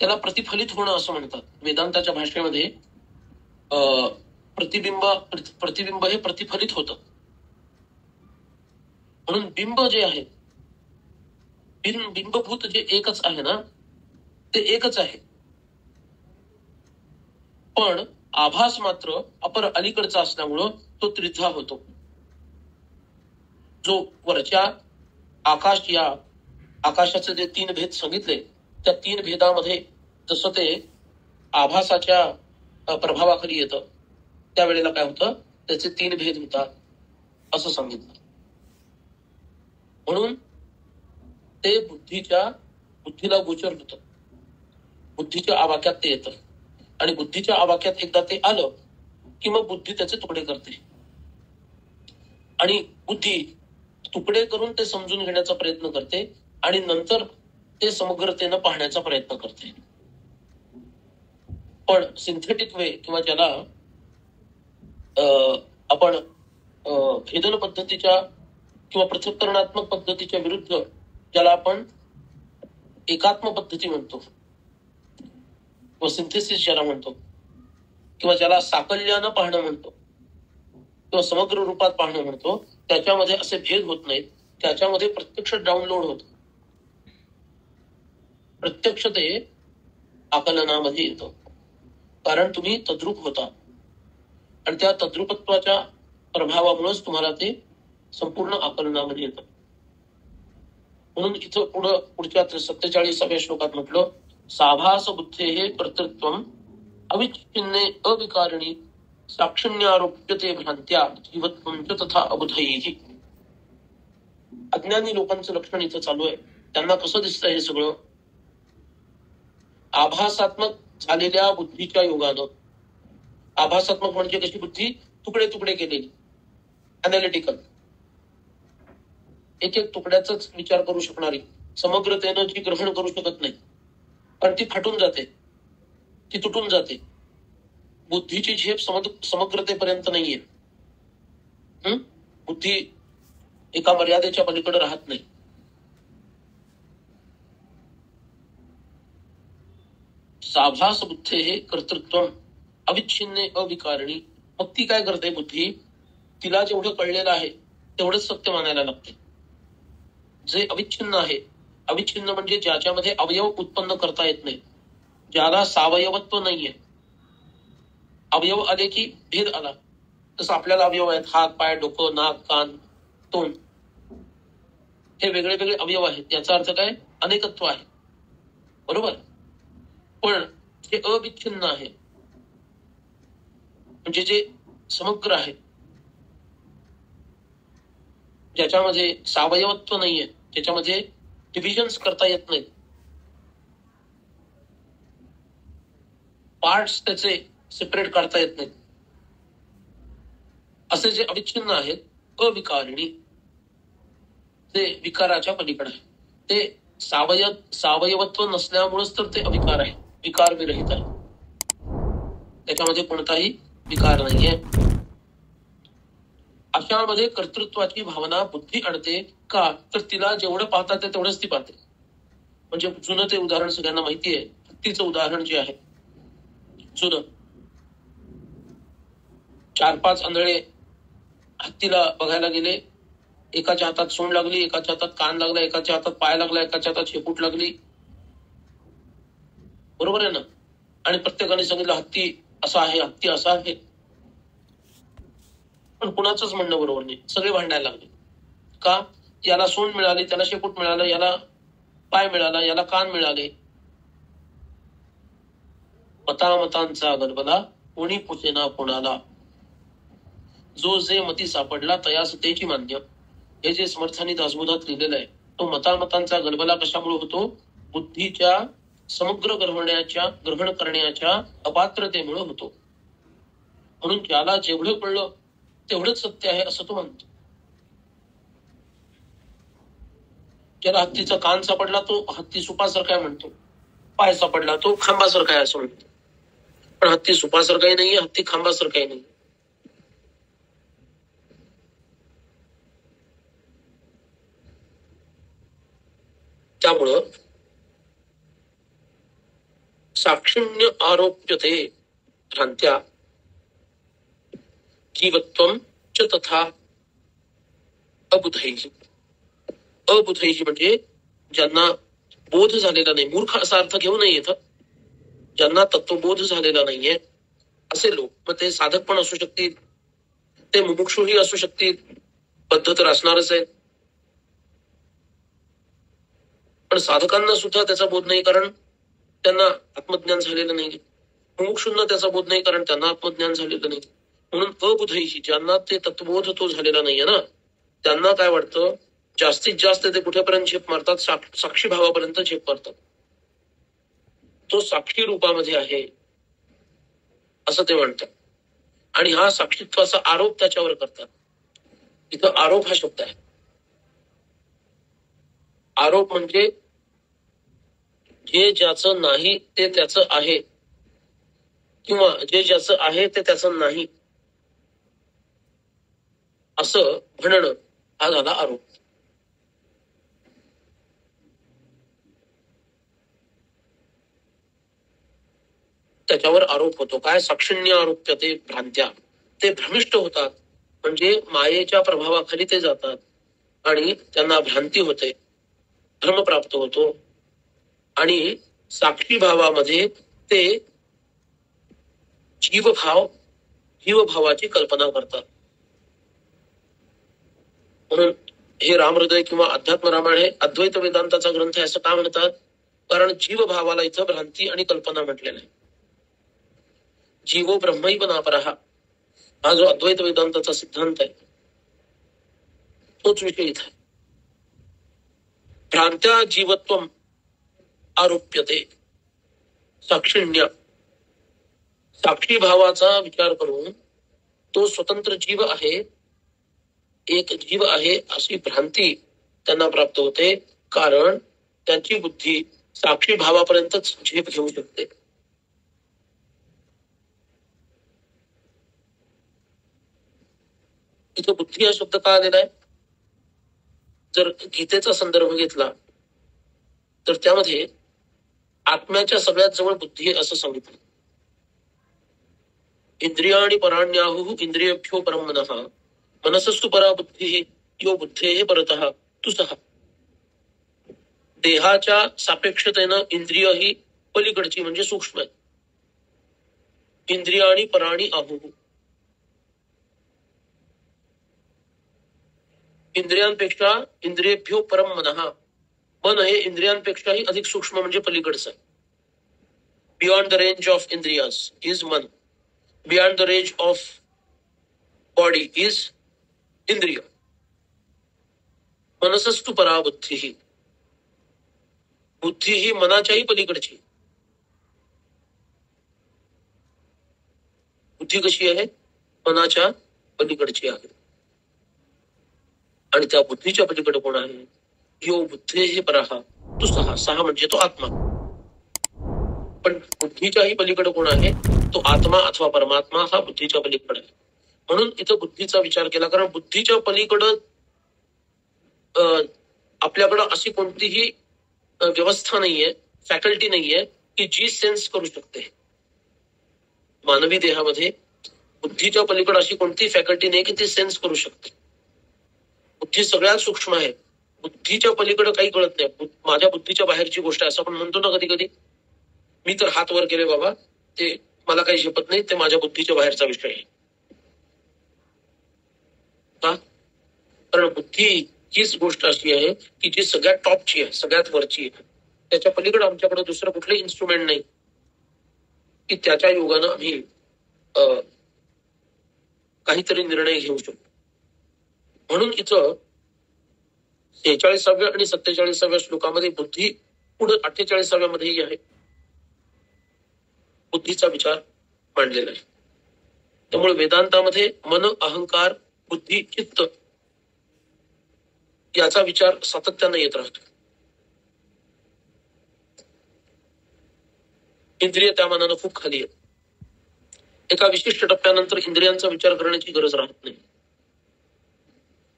[SPEAKER 1] त्याला प्रतिफलित होणं असं म्हणतात. वेदांताच्या भाषेमध्ये प्रतिबिंब हे प्रतिफलित होतं. म्हणून बिंब जे आहे, बिंबभूत जे एकच आहे ना ते एकच आहे, पण आभास मात्र अपर अलीकडचा असल्यामुळं तो त्रिधा होतो. जो वरच्या आकाश या आकाशाचे जे 3 भेद सांगितले त्या 3 भेदामध्ये जसं ते आभासाच्या प्रभावाखाली येतं त्यावेळेला काय होतं, त्याचे 3 भेद होतात असं सांगितलं. म्हणून ते बुद्धीला गोचर होतं, बुद्धीच्या आवाक्यात ते येतं. आणि बुद्धीच्या आवाक्यात एकदा ते आलं की मग बुद्धी त्याचे तुकडे करते, आणि बुद्धी तुकडे करून ते समजून घेण्याचा प्रयत्न करते, आणि नंतर ते समग्रतेनं पाहण्याचा प्रयत्न करते. पण सिंथेटिक वे किंवा ज्याला आपण भेदन पद्धतीच्या किंवा पृथक्करणात्मक पद्धतीच्या विरुद्ध ज्याला आपण एकात्म पद्धती म्हणतो किंवा सिंथेसिस ज्याला म्हणतो, किंवा ज्याला साकल्यानं पाहणं म्हणतो किंवा समग्र रूपात पाहणं म्हणतो, त्याच्यामध्ये असे भेद होत नाहीत. त्याच्यामध्ये प्रत्यक्ष डाउनलोड होत, प्रत्यक्ष ते आकलनामध्ये येतं, कारण तुम्ही तद्रूप होता. आणि त्या तद्रूपत्वाच्या प्रभावामुळेच तुम्हाला ते संपूर्ण आकलनामध्ये येतं. म्हणून इथं पुढच्या 47व्या श्लोकात म्हटलं, साभास बुद्धेः कर्तृत्वम् अविच्छिन्ने अविकारिणी साक्षिण्यारोप्यते भ्रांत्या जीवत्वं च तथा अबुधैः. अज्ञानी लोकांचं लक्षण इथं चालू आहे. त्यांना कसं दिसतंय हे सगळं? आभासात्मक झालेल्या बुद्धीच्या योगानं. आभासात्मक म्हणजे कशी बुद्धी? तुकडे तुकडे केलेली, अनालिटिकल, एक तुकड्याचाच विचार करू शकणारी, समग्रतेनं जी ग्रहण करू शकत नाही, कारण ती फाटून जाते, ती तुटून जाते. बुद्धीची झेप समग्रतेपर्यंत नाहीये. बुद्धी एका मर्यादेच्या पलीकडे राहत नाही. साभास बुद्धेः कर्तृत्वम् अविच्छिन्ने अविकारिणी. मग ती काय करते बुद्धी? तिला जेवढं कळलेलं आहे तेवढंच सत्य मानायला लागते. जे अविच्छिन्न आहे, अविच्छिन्न म्हणजे ज्याच्यामध्ये अवयव उत्पन्न करता येत नाही, ज्याला सावयवत्व नाहीये. अवयव आले की भेद आला. तसं आपल्याला अवयव आहेत, हात, पाय, डोकं, नाक, कान, तोंड, हे वेगळे वेगळे अवयव आहेत. याचा अर्थ काय? अनेकत्व आहे, बरोबर. पण जे अविच्छिन्न आहे म्हणजे जे समग्र आहे, ज्याच्यामध्ये सावयवत्व नाहीये, ज्याच्यामध्ये डिव्हिजन्स करता येत नाहीत, पार्ट्स त्याचे सेपरेट काढता येत नाहीत, असे जे अविच्छिन्न आहेत अविकारिणी, ते विकाराच्या पलीकडे आहे. ते सावयवत्व नसल्यामुळेच तर ते अविकार आहे, विकार विरहित आहे. त्याच्यामध्ये कोणताही विकार नाहीये. अशामध्ये कर्तृत्वाची भावना बुद्धी आणते का, तर तिला जेवढं पाहता ते तेवढंच ती पाहते. म्हणजे जुनं ते उदाहरण सगळ्यांना माहिती आहे, हत्तीचं उदाहरण जे आहे जुनं. 4-5 आंधळे हत्तीला बघायला गेले. एकाच्या हातात सोंड लागली, एकाच्या हातात कान लागला, एकाच्या हातात पाय लागला, एकाच्या हातात शेपूट लागली. बरोबर आहे ना? आणि प्रत्येकाने सांगितलं हत्ती असा आहे, हत्ती असा आहे. पण कुणाचंच म्हणणं बरोबर नाही. सगळे भांडायला लागले. का? याला सोंड मिळाली, त्याला शेपूट मिळालं, याला पाय मिळाला, याला कान मिळाले. मतामतांचा गलबला कोणी पुसेना कोणाला, जो जे मती सापडला तयास तेची मान्य. हे जे समर्थानी दासबोधात लिहिलेलं आहे, तो मतामतांचा गलबला कशामुळे होतो? बुद्धीच्या समग्र ग्रहण करण्याच्या अपात्रतेमुळे होतो. म्हणून ज्याला जेवढं कळलं तेवढंच सत्य आहे असं तो म्हणतो. ज्याला हत्तीचा कान सापडला तो हत्ती सुपासारखा आहे म्हणतो, पाय सापडला तो खांबासारखा आहे असं म्हणतो. पण हत्ती सुपासारखाही नाहीये, हत्ती खांबासारखाही नाही. त्यामुळं साक्षिण्य आरोप्यते भ्रांत्या जीवत्वं च तथा अबुधैः. अबुधैः म्हणजे ज्यांना बोध झालेला नाही, मूर्ख असा अर्थ घेऊ नये येतं. ज्यांना तत्वबोध झालेला नाहीये असे लोक, मग ते साधक पण असू शकतील, ते मुमुक्षुही असू शकतील, बद्ध तर असणारच आहे. पण साधकांना सुद्धा त्याचा बोध नाही, कारण त्यांना आत्मज्ञान झालेलं नाही. मुमुक्षूंना त्याचा बोध नाही, कारण त्यांना आत्मज्ञान झालेलं नाही. म्हणून अबुधैः, ज्यांना ते तत्वबोध तो झालेला नाहीये ना, त्यांना काय वाटतं, जास्तीत जास्त ते कुठेपर्यंत झेप मारतात? साक्षी भावापर्यंत झेप मारतात. तो साक्षी रूपामध्ये आहे असं ते म्हणतात. आणि हा साक्षीत्वाचा आरोप त्याच्यावर करतात. इथं आरोप हा शब्द आहे. आरोप म्हणजे जे ज्याचं नाही ते त्याचं आहे, किंवा जे ज्याचं आहे ते त्याचं नाही असं म्हणणं, हा झाला आरोप. त्याच्यावर आरोप होतो. काय? साक्षिण्य आरोप्यते भ्रांत्या. ते भ्रमिष्ट होतात, म्हणजे मायेच्या प्रभावाखाली ते जातात आणि त्यांना भ्रांती होते, भ्रम प्राप्त होतो. आणि साक्षी भावामध्ये ते जीवभावाची कल्पना करतात. म्हणून हे रामहृदय किंवा अध्यात्म रामायण हे अद्वैत वेदांताचा ग्रंथ आहे असं का म्हणतात? कारण जीवभावाला इथं भ्रांती आणि कल्पना म्हटलेलं आहे. जीवो ब्रह्मैव नापरः, हा जो अद्वैत वेदांताचा सिद्धांत आहे तोच विषय इथं आहे. भ्रांत्या जीवत्वं आरोप्यते साक्षिण्या. साक्षी भावाचा विचार करून तो स्वतंत्र जीव आहे, एक जीव आहे अशी भ्रांती त्यांना प्राप्त होते, कारण त्यांची बुद्धी साक्षी भावापर्यंतच झेप घेऊ शकते. इथं बुद्धी हा शब्द का आलेला आहे? जर गीतेचा संदर्भ घेतला तर त्यामध्ये आत्म्याच्या सगळ्यात जवळ बुद्धी आहे असं सांगितलं. इंद्रियाणि पराण्याहुः इंद्रियेभ्यो परं मनः, मनसस्तु परा बुद्धिः यो बुद्धेः परतः तु सः. देहाच्या सापेक्षतेनं इंद्रिय ही पलीकडची म्हणजे सूक्ष्म आहे. इंद्रियाणि पराणि आहुः, इंद्रियांपेक्षा इंद्रियेभ्यो परम मनः, मन हे इंद्रियांपेक्षाही अधिक सूक्ष्म म्हणजे पलीकडचं आहे. बियॉन्ड द रेंज ऑफ इंद्रियास इज मन, beyond the range of body is इंद्रिय. मनसस्तु परा बुद्धी, बुद्धी ही मनाच्याही पलीकडची. बुद्धी कशी आहे? मनाच्या पलीकडची आहे. आणि त्या बुद्धीच्या पलीकडे कोण आहे? यो बुद्धेः परः, तो सहा म्हणजे तो आत्मा. पण बुद्धीच्याही पलीकडे कोण आहे? तो आत्मा अथवा परमात्मा हा बुद्धीच्या पलीकडे आहे. म्हणून इथं बुद्धीचा विचार केला, कारण बुद्धीच्या पलीकडं आपल्याकडं अशी कोणतीही व्यवस्था नाहीये, फॅकल्टी नाहीये की जी सेन्स करू शकते. मानवी देहामध्ये बुद्धीच्या पलीकडे अशी कोणती फॅकल्टी नाही की ती सेन्स करू शकते. बुद्धी सगळ्यात सूक्ष्म आहे. बुद्धीच्या पलीकडे काही कळत नाही. माझ्या बुद्धीच्या बाहेरची गोष्ट आहे असं आपण म्हणतो ना कधी कधी. मी तर हात वर केले बाबा, ते मला काही झेपत नाही, ते माझ्या बुद्धीच्या बाहेरचा विषय आहे. का? कारण बुद्धी हीच गोष्ट अशी आहे की जी सगळ्यात टॉपची आहे, सगळ्यात वरची आहे. त्याच्या पलीकडे आमच्याकडे दुसरं कुठलंही इन्स्ट्रुमेंट नाही की त्याच्या योगानं आम्ही काहीतरी निर्णय घेऊ शकतो. म्हणून इथं 46व्या आणि 47व्या श्लोकामध्ये बुद्धी पुढे 48व्या मध्येही आहे, बुद्धीचा विचार मांडलेला आहे. त्यामुळे वेदांतामध्ये मन, अहंकार, बुद्धी, चित्त याचा विचार सातत्याने येत राहतो. इंद्रिय त्या मानानं खूप खाली आहेत. एका विशिष्ट टप्प्यानंतर इंद्रियांचा विचार करण्याची गरज राहत नाही.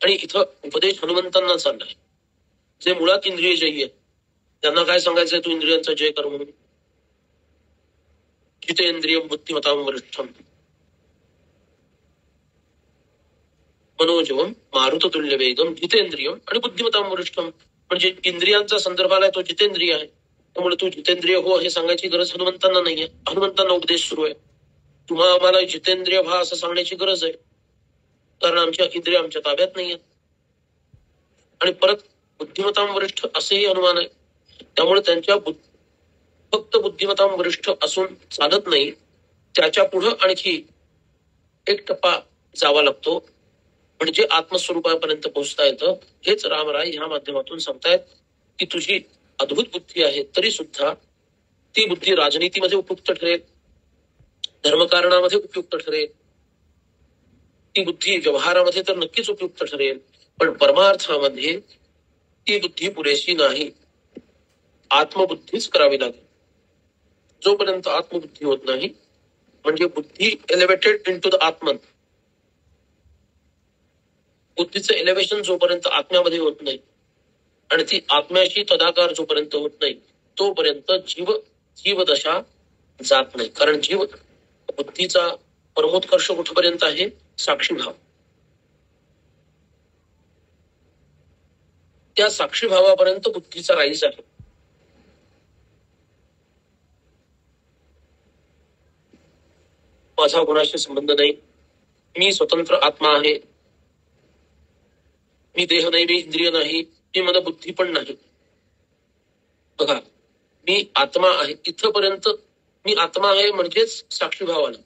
[SPEAKER 1] आणि इथं उपदेश हनुमंतांना चाललाय, जे मुळात इंद्रिय जयी आहेत. त्यांना काय सांगायचंय? तू इंद्रियांचा जय कर म्हणून. जितेंद्रियम बुद्धिमतां वरिष्ठम मनोजवम मारुततुल्य वेगम जितेंद्रियम आणि बुद्धिमतां वरिष्ठम. म्हणजे इंद्रियांचा संदर्भ आलाय, तो जितेंद्रिय आहे. त्यामुळे तू जितेंद्रिय हो हे सांगायची गरज हनुमंतांना नाहीये. हनुमंतांना उपदेश सुरू आहे. तुम्हाला आम्हाला जितेंद्रिय व्हा असं सांगण्याची गरज आहे, कारण आमच्या इंद्रिय आमच्या ताब्यात नाहीये. आणि परत बुद्धिमतां वरिष्ठ असेही हनुमान आहे. त्यामुळे त्यांच्या फक्त बुद्धिमतां वरिष्ठ असून चालत नाही, त्याच्या पुढं आणखी एक टप्पा जावा लागतो, म्हणजे आत्मस्वरूपापर्यंत पोहोचता येतं. हेच रामराय ह्या माध्यमातून सांगतायत की तुझी अद्भुत बुद्धी आहे, तरी सुद्धा ती बुद्धी राजनीतीमध्ये उपयुक्त ठरेल, धर्मकारणामध्ये उपयुक्त ठरेल, ती बुद्धी व्यवहारामध्ये तर नक्कीच उपयुक्त ठरेल, पण परमार्थामध्ये ती बुद्धी पुरेशी नाही. आत्मबुद्धीच करावी लागेल. जोपर्यंत आत्मबुद्धी होत नाही, म्हणजे बुद्धी elevated in to the Atman, बुद्धीचं elevation जोपर्यंत आत्म्यामध्ये होत नाही आणि ती आत्म्याशी तदाकार जोपर्यंत होत नाही, तोपर्यंत जीवदशा जात नाही. कारण बुद्धीचा परमोत्कर्ष कुठपर्यंत आहे? साक्षीभाव. त्या साक्षीभावापर्यंत बुद्धीचा राईज आहे. माझा कोणाशी संबंध नाही, मी स्वतंत्र आत्मा आहे, मी देह नाही, मी इंद्रिय नाही, मी मन बुद्धी पण नाही. बघा, मी आत्मा आहे इथपर्यंत, मी आत्मा आहे म्हणजेच साक्षीभाव आला,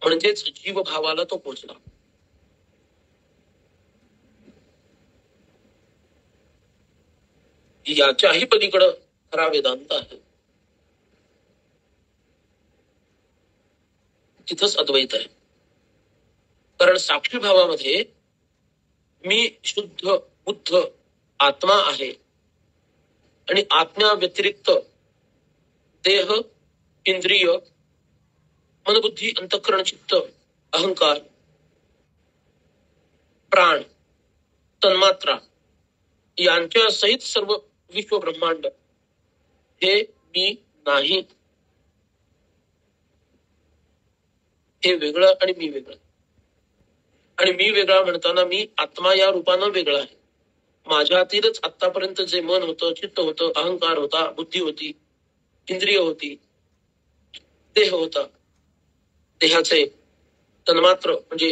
[SPEAKER 1] म्हणजेच जीवभावाला तो पोहोचला. याच्याही पलीकडं खरा वेदांत आहे. तिथंच अद्वैत आहे. कारण साक्षीभावामध्ये मी शुद्ध बुद्ध आत्मा आहे आणि आत्म्या व्यतिरिक्त देह, इंद्रिय, मनबुद्धी, अंतःकरण, चित्त, अहंकार, प्राण, तन्मात्रा यांच्या सहित सर्व विश्व ब्रह्मांड हे मी नाही. हे वेगळं आणि मी वेगळं. आणि मी वेगळा म्हणताना मी आत्मा या रूपानं वेगळा आहे. माझ्या आतीलच आतापर्यंत जे मन होतं, चित्त होतं, अहंकार होता, बुद्धी होती, इंद्रिय होती, देह होता, देहाचे तन्मात्र म्हणजे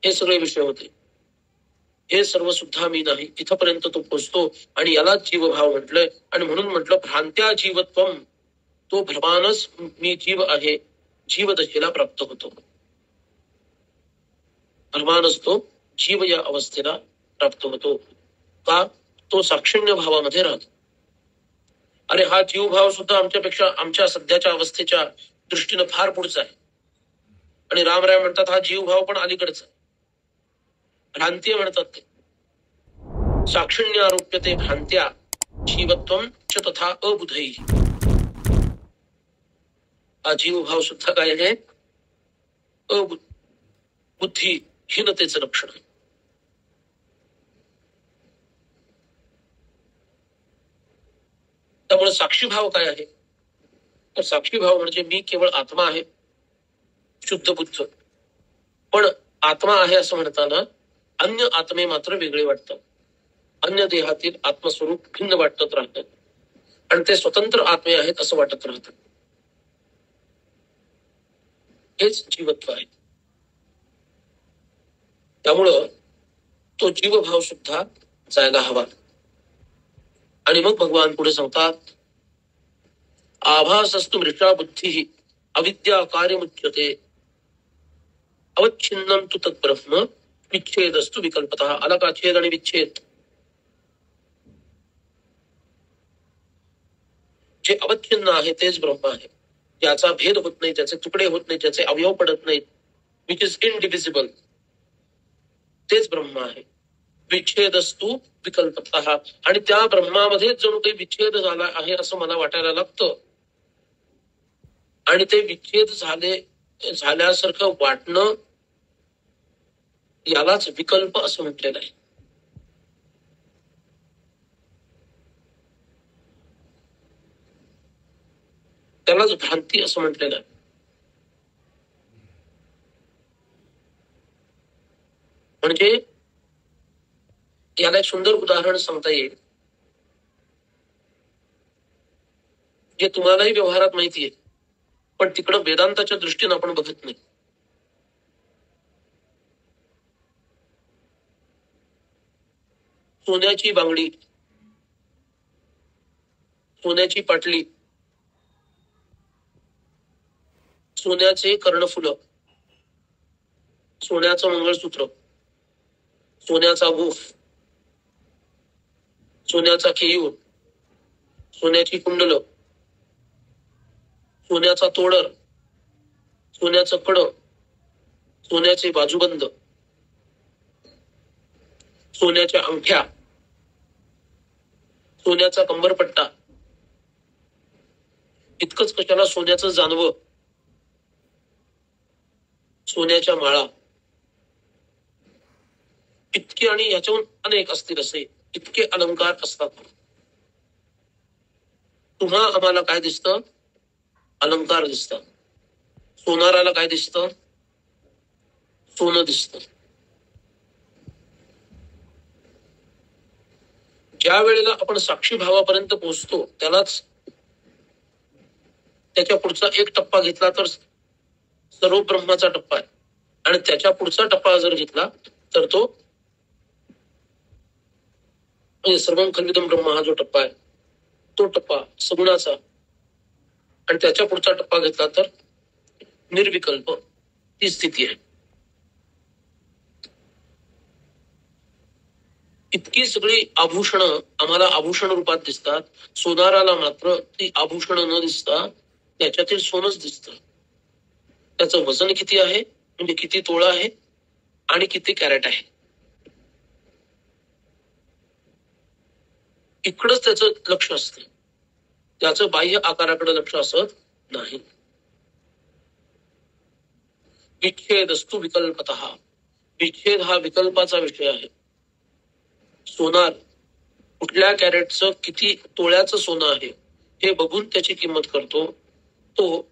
[SPEAKER 1] हे सगळे विषय होते, हे सर्व सुद्धा मी नाही. इथपर्यंत तो पोचतो आणि यालाच जीवभाव म्हटलंय. आणि म्हणून म्हटलं भ्रांत्या जीवत्वम, तो भ्रमानच मी जीव आहे, जीवदशेला प्राप्त होतो. भ्रमानच तो जीव या अवस्थेला प्राप्त होतो. का? तो साक्षिण्य भावामध्ये राहतो. अरे हा जीवभाव सुद्धा आमच्यापेक्षा आमच्या सध्याच्या अवस्थेच्या दृष्टीनं फार पुढचा आहे. आणि रामराय म्हणतात हा जीवभाव पण अलीकडचा भ्रांती म्हणतात ते. साक्षिण्य आरोप्यते भ्रांत्या जीवत्वम च तथा अबुधई. हा जीवभाव सुद्धा काय आहे? बुद्धिहीनतेचं लक्षण आहे. त्यामुळे साक्षीभाव काय आहे? तर साक्षीभाव म्हणजे मी केवळ आत्मा आहे, शुद्ध बुद्ध. पण आत्मा आहे असं म्हणताना अन्य आत्मे मात्र वेगळे वाटतात. अन्य देहातील आत्मस्वरूप भिन्न वाटत राहतात आणि ते स्वतंत्र आत्मे आहेत असं वाटत राहतात. हेच जीवत्व आहे. त्यामुळं तो जीवभाव सुद्धा जायला हवा. आणि मग भगवान पुढे सांगतात आभासस्तु मृषा बुद्धी अविद्या कार्यमुच्यते अवच्छिन्नं तु तद्ब्रह्म विच्छेदस्तु विकल्पतः. आला का छेद आणि विच्छेद? जे अवच्छिन्न आहे तेच ब्रह्म आहे, ज्याचा भेद होत नाही, ज्याचे तुकडे होत नाही, ज्याचे अवयव पडत नाहीत, विच इज इनडिव्हिजिबल, तेच ब्रह्म आहे. विच्छेदस्तु विकल्पतः. आणि त्या ब्रह्मामध्ये जणू काही विच्छेद झाला आहे असं मला वाटायला लागतं. आणि ते विच्छेद झाल्यासारखं वाटणं यालाच विकल्प असं म्हटलेलं आहे. त्यालाच भ्रांती असं म्हटलेलं आहे. म्हणजे याला एक सुंदर उदाहरण सांगता येईल, जे तुम्हालाही व्यवहारात माहितीये पण तिकडं वेदांताच्या दृष्टीनं आपण बघत नाही. सोन्याची बांगडी, सोन्याची पाटली, सोन्याचे कर्णफुलं, सोन्याचं मंगळसूत्र, सोन्याचा गोफ, सोन्याचा केयूर, सोन्याची कुंडल, सोन्याचा तोडर, सोन्याचं कड, सोन्याचे बाजूबंद, सोन्याच्या अंगठ्या, सोन्याचा कंबरपट्टा, इतकंच कशाला सोन्याचं जानवं, सोन्याच्या माळा, इतके आणि याच्याहून अनेक असतील असे इतके अलंकार असतात. तुम्हा आम्हाला काय दिसतं? अलंकार दिसतात. सोनाराला काय दिसतं? सोनं दिसतं. ज्या वेळेला आपण साक्षी भावापर्यंत पोहोचतो त्यालाच त्याच्या पुढचा एक टप्पा घेतला तर सर्व ब्रह्माचा टप्पा आहे, आणि त्याच्या पुढचा टप्पा जर घेतला तर तो म्हणजे सर्वं खल्विदं ब्रह्म हा जो टप्पा आहे तो टप्पा सगुणाचा, आणि त्याच्या पुढचा टप्पा घेतला तर निर्विकल्प ही स्थिती आहे. इतकी सगळी आभूषण आम्हाला आभूषण रूपात दिसतात. सोनाराला मात्र ती आभूषण न दिसता त्याच्यातील सोनच दिसतं. त्याचं वजन किती आहे, म्हणजे किती तोळा आहे आणि किती कॅरेट आहे, इकडंच त्याचं लक्ष असतं. त्याचं बाह्य आकाराकडे लक्ष असत नाही. विच्छेदस्तु विकल्पतः. विच्छेद हा विकल्पाचा विषय आहे. सोनार कुठल्या कॅरेटचं किती तोळ्याचं सोनं आहे हे बघून त्याची किंमत करतो. तो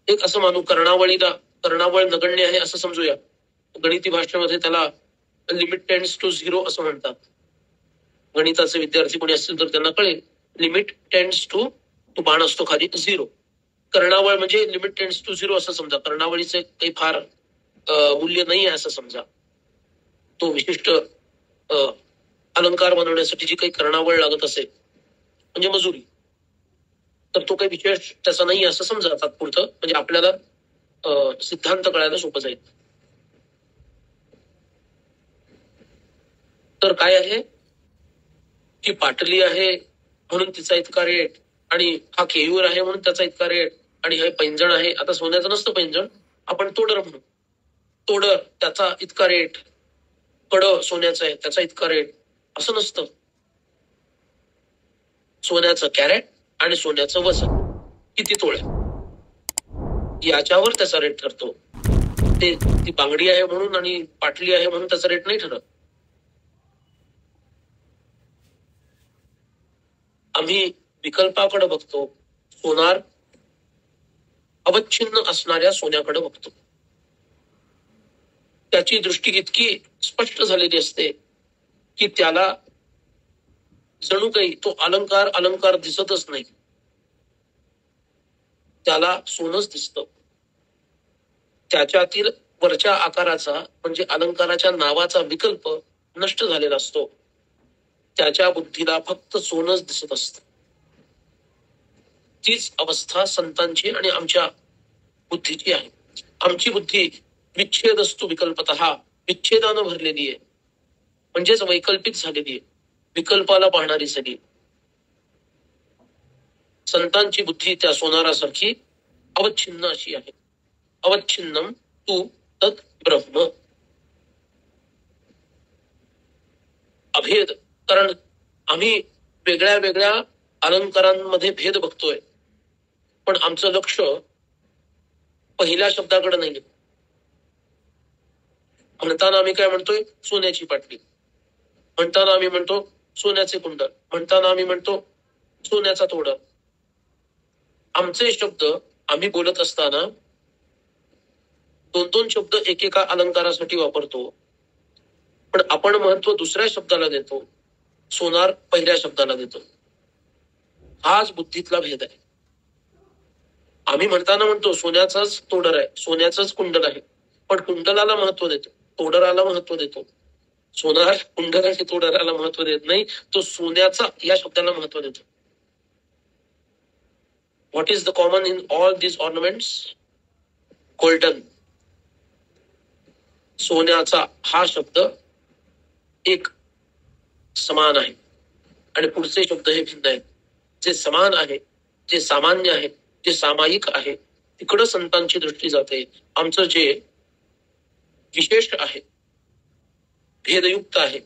[SPEAKER 1] एक असं मानू कर्णावळ नगण्य आहे असं समजूया. गणिती भाषेमध्ये त्याला लिमिट टेंड्स टू 0 असं म्हणतात. गणिताचे विद्यार्थी कोणी असतील तर त्यांना कळेल. लिमिट टेंड्स टू, तो बाण असतो खाली 0. कर्णावळ म्हणजे लिमिट टेंड्स टू 0 असं समजा. कर्णावळीचे काही फार मूल्य नाही आहे असं समजा. तो विशिष्ट अलंकार बनवण्यासाठी जी काही कर्णावळ लागत असेल म्हणजे मजुरी, तर तो काही विशेष त्याचा नाही असं समजा तात्पुरतं, म्हणजे आपल्याला सिद्धांत कळायला सोपं जाईल. तर काय आहे की पाटली आहे म्हणून तिचा इतका रेट, आणि हा केयूर आहे म्हणून त्याचा इतका रेट, आणि हे पैंजण आहे. आता सोन्याचं नसतं पैंजण, आपण तोडर म्हणू. तोडर त्याचा इतका रेट, कड सोन्याचं आहे त्याचा इतका रेट, असं नसतं. सोन्याचं कॅरेट आणि सोन्याचं वजन किती तोळे याच्यावर त्याचा रेट ठरतो. ती बांगडी आहे म्हणून आणि पाटली आहे म्हणून त्याचा रेट नाही ठरत. आम्ही विकल्पाकडे बघतो, सोनार अवच्छिन्न असणाऱ्या सोन्याकडे बघतो. त्याची दृष्टी इतकी स्पष्ट झालेली असते की त्याला जणू काही तो अलंकार दिसतच नाही, त्याला सोनच दिसतं. त्याच्यातील वरच्या आकाराचा म्हणजे अलंकाराच्या नावाचा विकल्प नष्ट झालेला असतो. त्याच्या बुद्धीला फक्त सोनच दिसत असतं. तीच अवस्था संतांची आणि आमच्या बुद्धीची आहे. आमची बुद्धी विच्छेदस्तु विकल्पतः विच्छेदानं भरलेली आहे, म्हणजेच वैकल्पिक झालेली आहे, विकल्पाला पाहणारी सगळी. संतांची बुद्धी त्या सोनारासारखी अवच्छिन्न अशी आहे. अवच्छिन्नम तू तत् ब्रह्म. अभेद, कारण आम्ही वेगळ्या वेगळ्या अलंकारांमध्ये भेद बघतोय, पण आमचं लक्ष पहिल्या शब्दाकडे नाही. म्हणताना आम्ही काय म्हणतोय, सोन्याची पाटली. म्हणताना आम्ही म्हणतो सोन्याचे कुंडल. म्हणताना आम्ही म्हणतो सोन्याचा तोडा. आमचे शब्द आम्ही बोलत असताना दोन दोन शब्द एकेका अलंकारासाठी वापरतो, पण आपण महत्व दुसऱ्या शब्दाला देतो, सोनार पहिल्या शब्दाला देतो. हाच बुद्धीतला भेद आहे. आम्ही म्हणताना म्हणतो सोन्याचाच तोडर आहे, सोन्याचंच कुंडल आहे, पण कुंडलाला महत्व देतो, तोडराला महत्व देतो. सोनार कुंडलाच्या तोडराला महत्व देत नाही, तो सोन्याचा या शब्दाला महत्व देतो. What is the common in all these ornaments? Golden. सोन्याचा हा शब्द एक समान आहे आणि पुढचे शब्द हे भिन्न आहेत. जे समान आहे, जे सामान्य आहे, जे सामायिक आहे, तिकडं संतांची दृष्टी जाते. आमचं जे विशेष आहे, भेदयुक्त आहे,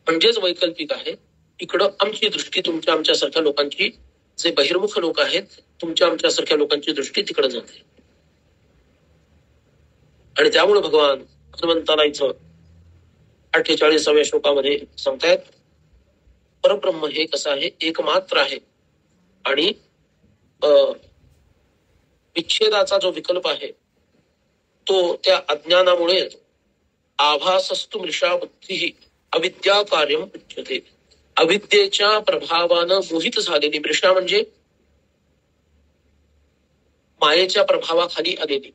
[SPEAKER 1] म्हणजेच वैकल्पिक आहे, इकडं आमची दृष्टी तुमच्या आमच्यासारख्या लोकांची, जे बहिर्मुख लोक आहेत, तुमच्या आमच्यासारख्या लोकांची दृष्टी तिकडे जाते. आणि त्यामुळे भगवान हनुमंताला इथं 48व्या श्लोकामध्ये सांगतायत, परब्रह्म हे कसं आहे, एकमात्र आहे आणि विच्छेदाचा जो विकल्प आहे तो त्या अज्ञानामुळे येतो. आभासस्तु मृषा बुद्धी अविद्या कार्यम उच्यते. अविद्येच्या प्रभावानं मोहित झालेली, मृषा म्हणजे मायेच्या प्रभावाखाली आलेली,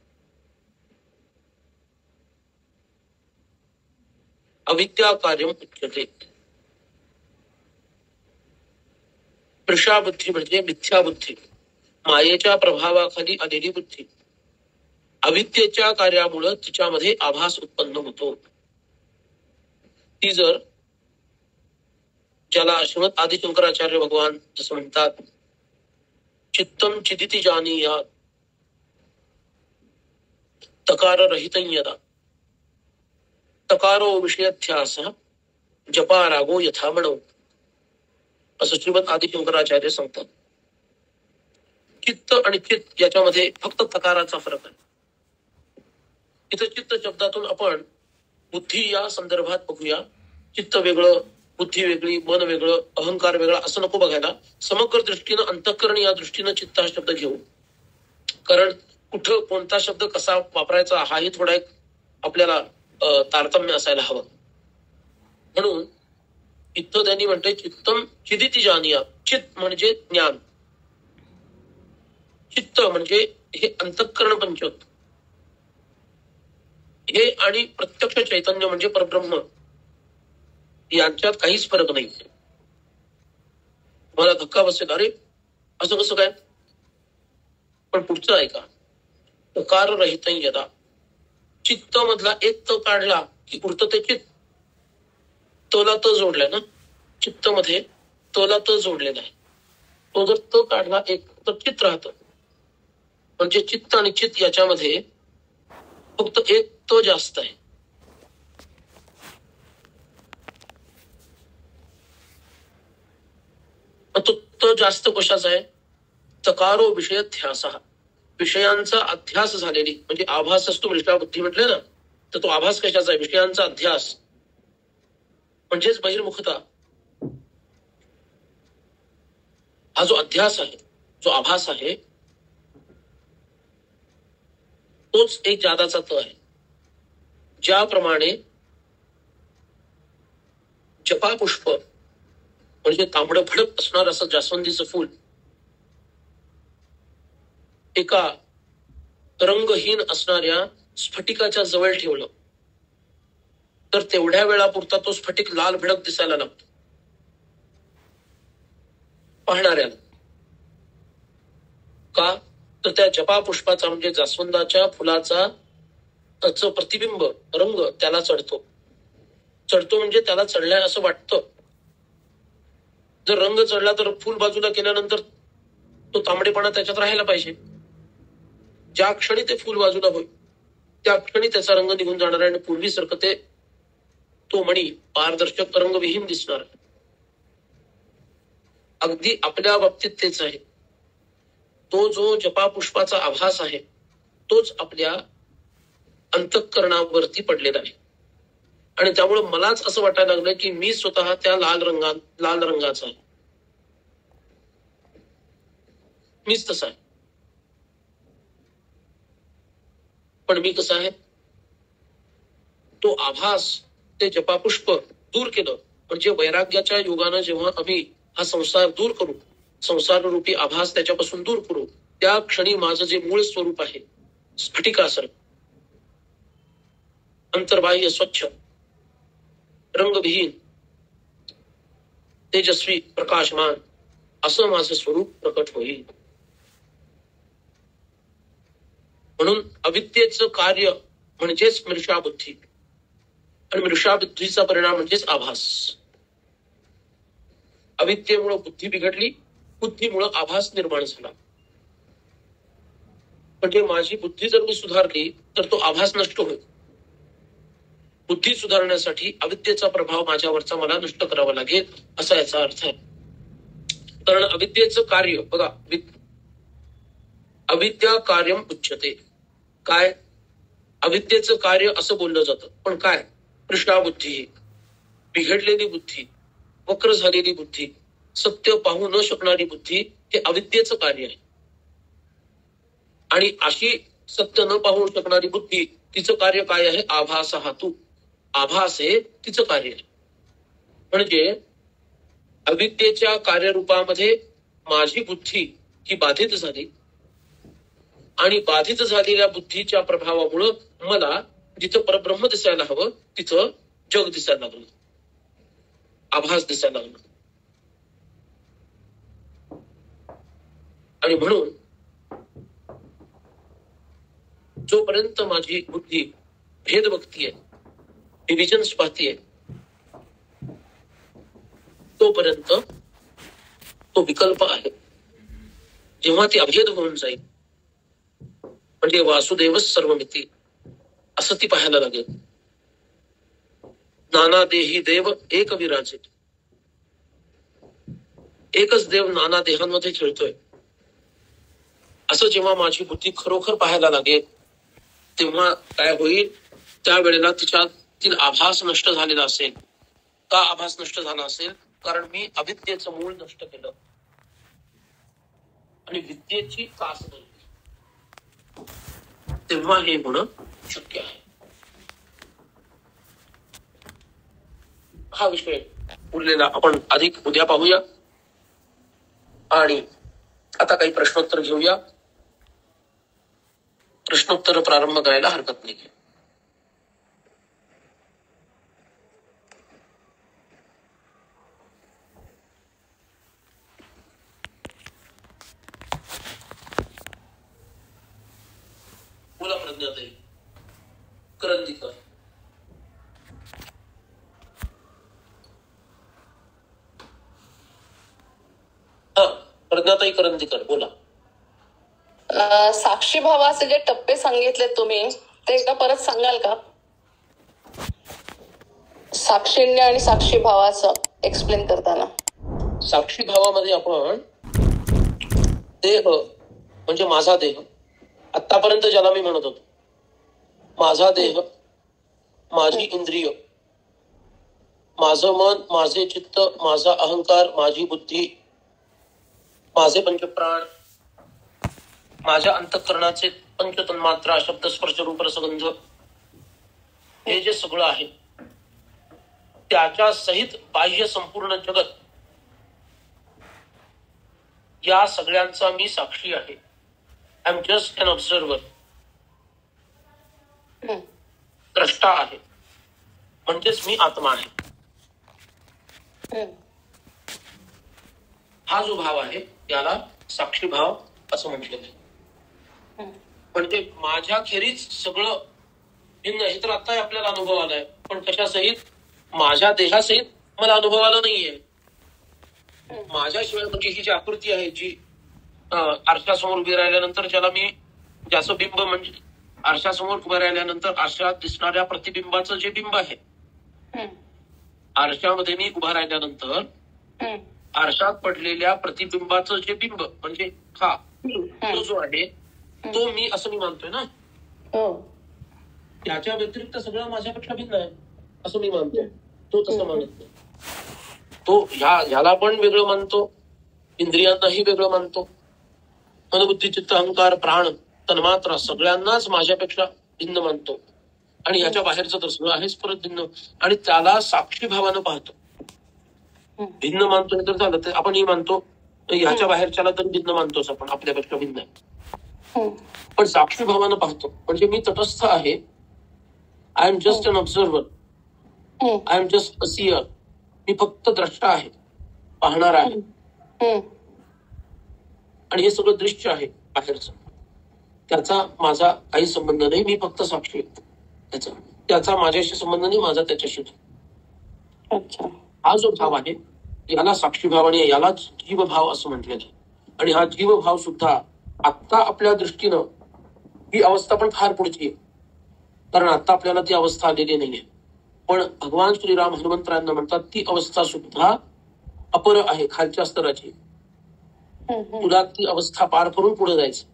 [SPEAKER 1] अविद्या कार्यम उच्यते. मृषा बुद्धी म्हणजे मिथ्या बुद्धी, मायेच्या प्रभावाखाली आलेली बुद्धी. अविद्येच्या कार्यामुळे तिच्यामध्ये आभास उत्पन्न होतो. ती जर, ज्याला श्रीमद आदि शंकराचार्य भगवान जसं म्हणतात, चित्तम चिदिति जानीयात तकार रहित यदा तकारो विषयध्यास जपा रागो यथा म्हणो, असं श्रीमद आदि शंकराचार्य सांगतात. चित्त आणि चित्त याच्यामध्ये फक्त तकाराचा फरक आहे. इथं चित्त शब्दातून आपण बुद्धी या संदर्भात बघूया. चित्त वेगळं, बुद्धी वेगळी, मन वेगळं, अहंकार वेगळा असं नको बघायला. समग्र दृष्टीनं, अंतःकरण या दृष्टीनं चित्त हा शब्द घेऊ. कारण कुठं कोणता शब्द कसा वापरायचा हाही थोडा एक आपल्याला तारतम्य असायला हवं. म्हणून इथं त्यांनी म्हणते चित्तम चिदिति जानिया. चित्त म्हणजे ज्ञान, चित्त म्हणजे हे अंतःकरण पंचक, हे आणि प्रत्यक्ष चैतन्य म्हणजे परब्रह्म यांच्यात काहीच फरक नाही. मला धक्का बसेल, अरे असं कसं काय? पण पुढचं ऐका, तकार रहित यदा. चित्त मधला एक त काढला की उरतं ते चित्त. तला त जोडलाय ना चित्त मध्ये, तला त जोडलेला आहे. तो जर त काढला एक तर चित्त राहतं. म्हणजे चित्त आणि चित्त याच्यामध्ये फक्त एक तो जास्त आहे. तो जास्त कशाचा आहे? चकारो विषय ध्यास, विषयांचा अध्यास झालेली म्हणजे आभास असतो. विषया बुद्धी म्हटले ना, तर तो आभास कशाचा आहे? विषयांचा अध्यास म्हणजेच बहिर्मुखता. हा जो अध्यास आहे, जो आभास आहे, तोच एक जादाचा त आहे. ज्याप्रमाणे जपा पुष्प म्हणजे तांबडं भडक असणार असं जास्वंदीचं फूल एका रंगहीन असणाऱ्या स्फटिकाच्या जवळ ठेवलं तर तेवढ्या वेळापुरता तो स्फटिक लाल भडक दिसायला लागतो पाहणाऱ्याला. का? तर त्या जपा पुष्पाचा म्हणजे जास्वंदाच्या फुलाचा प्रतिबिंब रंग त्याला चढतो. चढतो म्हणजे त्याला चढलाय असं वाटतं. जर रंग चढला तर फुल बाजूला केल्यानंतर तो तांबडेपणा त्याच्यात राहायला पाहिजे. ज्या क्षणी ते फुल बाजूला होईल त्या क्षणी त्याचा रंग निघून जाणार आहे आणि पूर्वीसारखं ते तो मणी पारदर्शक रंगविहीन दिसणार. अगदी आपल्या बाबतीत तेच आहे. तो जो जपा पुष्पाचा आभास आहे तोच आपल्या अंतःकरणावरती पडलेला आहे. आणि त्यामुळे मलाच असं वाटायला लागलं की मी स्वतः त्या लाल रंगाचा आहे. मीच तसा आहे. पण मी कसा आहे? तो आभास ते जपापुष्प दूर केलं म्हणजे वैराग्याच्या योगानं जेव्हा आम्ही हा संसार दूर करू, संसार रूपी आभास त्याच्यापासून दूर करू, त्या क्षणी माझं जे मूळ स्वरूप आहे स्फटिकासारखं अंतर्बाह्य स्वच्छ रंगविहीन तेजस्वी प्रकाशमान असं माझं स्वरूप प्रकट होईल. म्हणून अविद्येचं कार्य म्हणजेच मृषाबुद्धी आणि मृषाबुद्धीचा परिणाम म्हणजेच आभास. अविद्येमुळे बुद्धी बिघडली, बुद्धीमुळे आभास निर्माण झाला. म्हणजे माझी बुद्धी जर मी सुधारली तर तो आभास नष्ट होईल. बुद्धी सुधारण्यासाठी अविद्येचा प्रभाव माझ्यावरचा मला नष्ट करावा लागेल असा याचा अर्थ आहे. कारण अविद्येचं कार्य बघा, अविद्या कार्यम उच्यते. काय? अविद्येचं कार्य असं बोललं जातं. पण काय? कृष्णाबुद्धी, बिघडलेली बुद्धी, वक्र झालेली बुद्धी, सत्य पाहू न शकणारी बुद्धी हे अविद्येचं कार्य आहे. आणि अशी सत्य न पाहू शकणारी बुद्धी तिचं कार्य काय आहे? आभास हा तू. आभास हे तिचं कार्य आहे. म्हणजे अविद्येच्या कार्यरूपामध्ये माझी बुद्धी ही बाधित झाली आणि बाधित झालेल्या बुद्धीच्या प्रभावामुळं मला जिथं परब्रह्म दिसायला हवं तिथं जग दिसायला लागलं, आभास दिसायला लागला. आणि म्हणून जोपर्यंत माझी बुद्धी भेद बघतीये, डिव्हिजन्स पाहतीये, तोपर्यंत तो विकल्प आहे. जेव्हा ती अभेद होऊन जाईल म्हणजे वासुदेवच सर्वमिती असं ती पाहायला लागेल. नाना देही देव एक विराजे. एकच देव नाना देहांमध्ये खेळतोय असं जेव्हा माझी बुद्धी खरोखर पाहायला लागेल तेव्हा काय होईल? त्यावेळेला तिच्यातील आभास नष्ट झालेला असेल. का आभास नष्ट झाला असेल? कारण मी अविद्येचं मूळ नष्ट केलं आणि विद्येची कास धरली. तेव्हा हे होणं शक्य आहे. हा विषय उरलेला आपण अधिक उद्या पाहूया. आणि आता काही प्रश्नोत्तर घेऊया. प्रश्नोत्तर प्रारंभ करायला हरकत नाही. बोला प्रज्ञाताई करंदीकर. हा प्रज्ञाताई करंदीकर बोला.
[SPEAKER 2] साक्षी भावाचे जे टप्पे सांगितले तुम्ही ते एकदा परत सांगाल का? साक्षीण्य आणि साक्षी भावाचं एक्सप्लेन करताना.
[SPEAKER 1] साक्षी भावामध्ये आपण देह म्हणजे माझा देह, आतापर्यंत ज्याला मी म्हणत होतो, माझा देह, माझी इंद्रिय, माझं मन, माझे चित्त, माझा अहंकार, माझी बुद्धी, माझे पंचप्राण, माझ्या अंतःकरणाचे पंचतन्मात्रा, शब्द, स्पर्श, रूप, रसगंध, हे जे सगळं आहे त्याच्या सहित बाह्य संपूर्ण जगत, या सगळ्यांचा मी साक्षी आहे. I am just an observer. द्रष्टा आहे, म्हणजेच मी आत्मा आहे. हा जो भाव आहे याला साक्षी भाव असं म्हटलेलं आहे. म्हणजे माझ्या खेरीज सगळं भिन्न. हे तर आता आपल्याला अनुभव आलाय, पण कशासहित? माझ्या देहासहित मला अनुभव आला नाहीये. माझ्याशिवाय म्हणजे ही जी आकृती आहे, जी आरशासमोर उभी राहिल्यानंतर ज्याचं बिंब, म्हणजे आरशासमोर उभं राहिल्यानंतर आरशात दिसणाऱ्या प्रतिबिंबाचं जे बिंब आहे, आरशामध्ये मी उभा राहिल्यानंतर आरशात पडलेल्या प्रतिबिंबाचं जे बिंब म्हणजे तो जो आहे तो मी असं मी मानतोय ना. त्याच्या व्यतिरिक्त सगळं माझ्यापेक्षा भिन्न आहे असं मी मानतोय. तो तसं मानत नाही. तो ह्याला पण वेगळं मानतो, इंद्रियांनाही वेगळं मानतो, मन, बुद्धी, चित्त, अहंकार, प्राण, तन्मात्रा सगळ्यांनाच माझ्यापेक्षा भिन्न मानतो. आणि ह्याच्या बाहेरचं तर सगळं आहेच परत भिन्न. आणि त्याला साक्षी भावानं पाहतो. भिन्न मानतोय तर झालं, तर आपणही मानतो, ह्याच्या बाहेरच्याला तर भिन्न मानतोच आपण, आपल्यापेक्षा भिन्न आहे. पण साक्षी भावानं पाहतो म्हणजे मी तटस्थ आहे. I am just an observer. I am just a seer. मी फक्त द्रष्टा आहे, पाहणार आहे. आणि हे सगळं दृश्य आहे बाहेरचं, त्याचा माझा काही संबंध नाही. मी फक्त साक्षी आहे. त्याचा माझ्याशी संबंध नाही, माझा त्याच्याशी. हा जो भाव आहे याला साक्षी भाव आणि याला जीवभाव असं म्हटलेलं आहे. आणि हा जीवभाव सुद्धा आता आपल्या दृष्टीनं ही अवस्था पण फार पुढची आहे, कारण आता आपल्याला ती अवस्था आलेली नाहीये. पण भगवान श्रीराम हनुमंतरायांना म्हणतात ती अवस्था सुद्धा अपर आहे, खालच्या स्तराची. तुला ती अवस्था पार करून पुढे जायचं.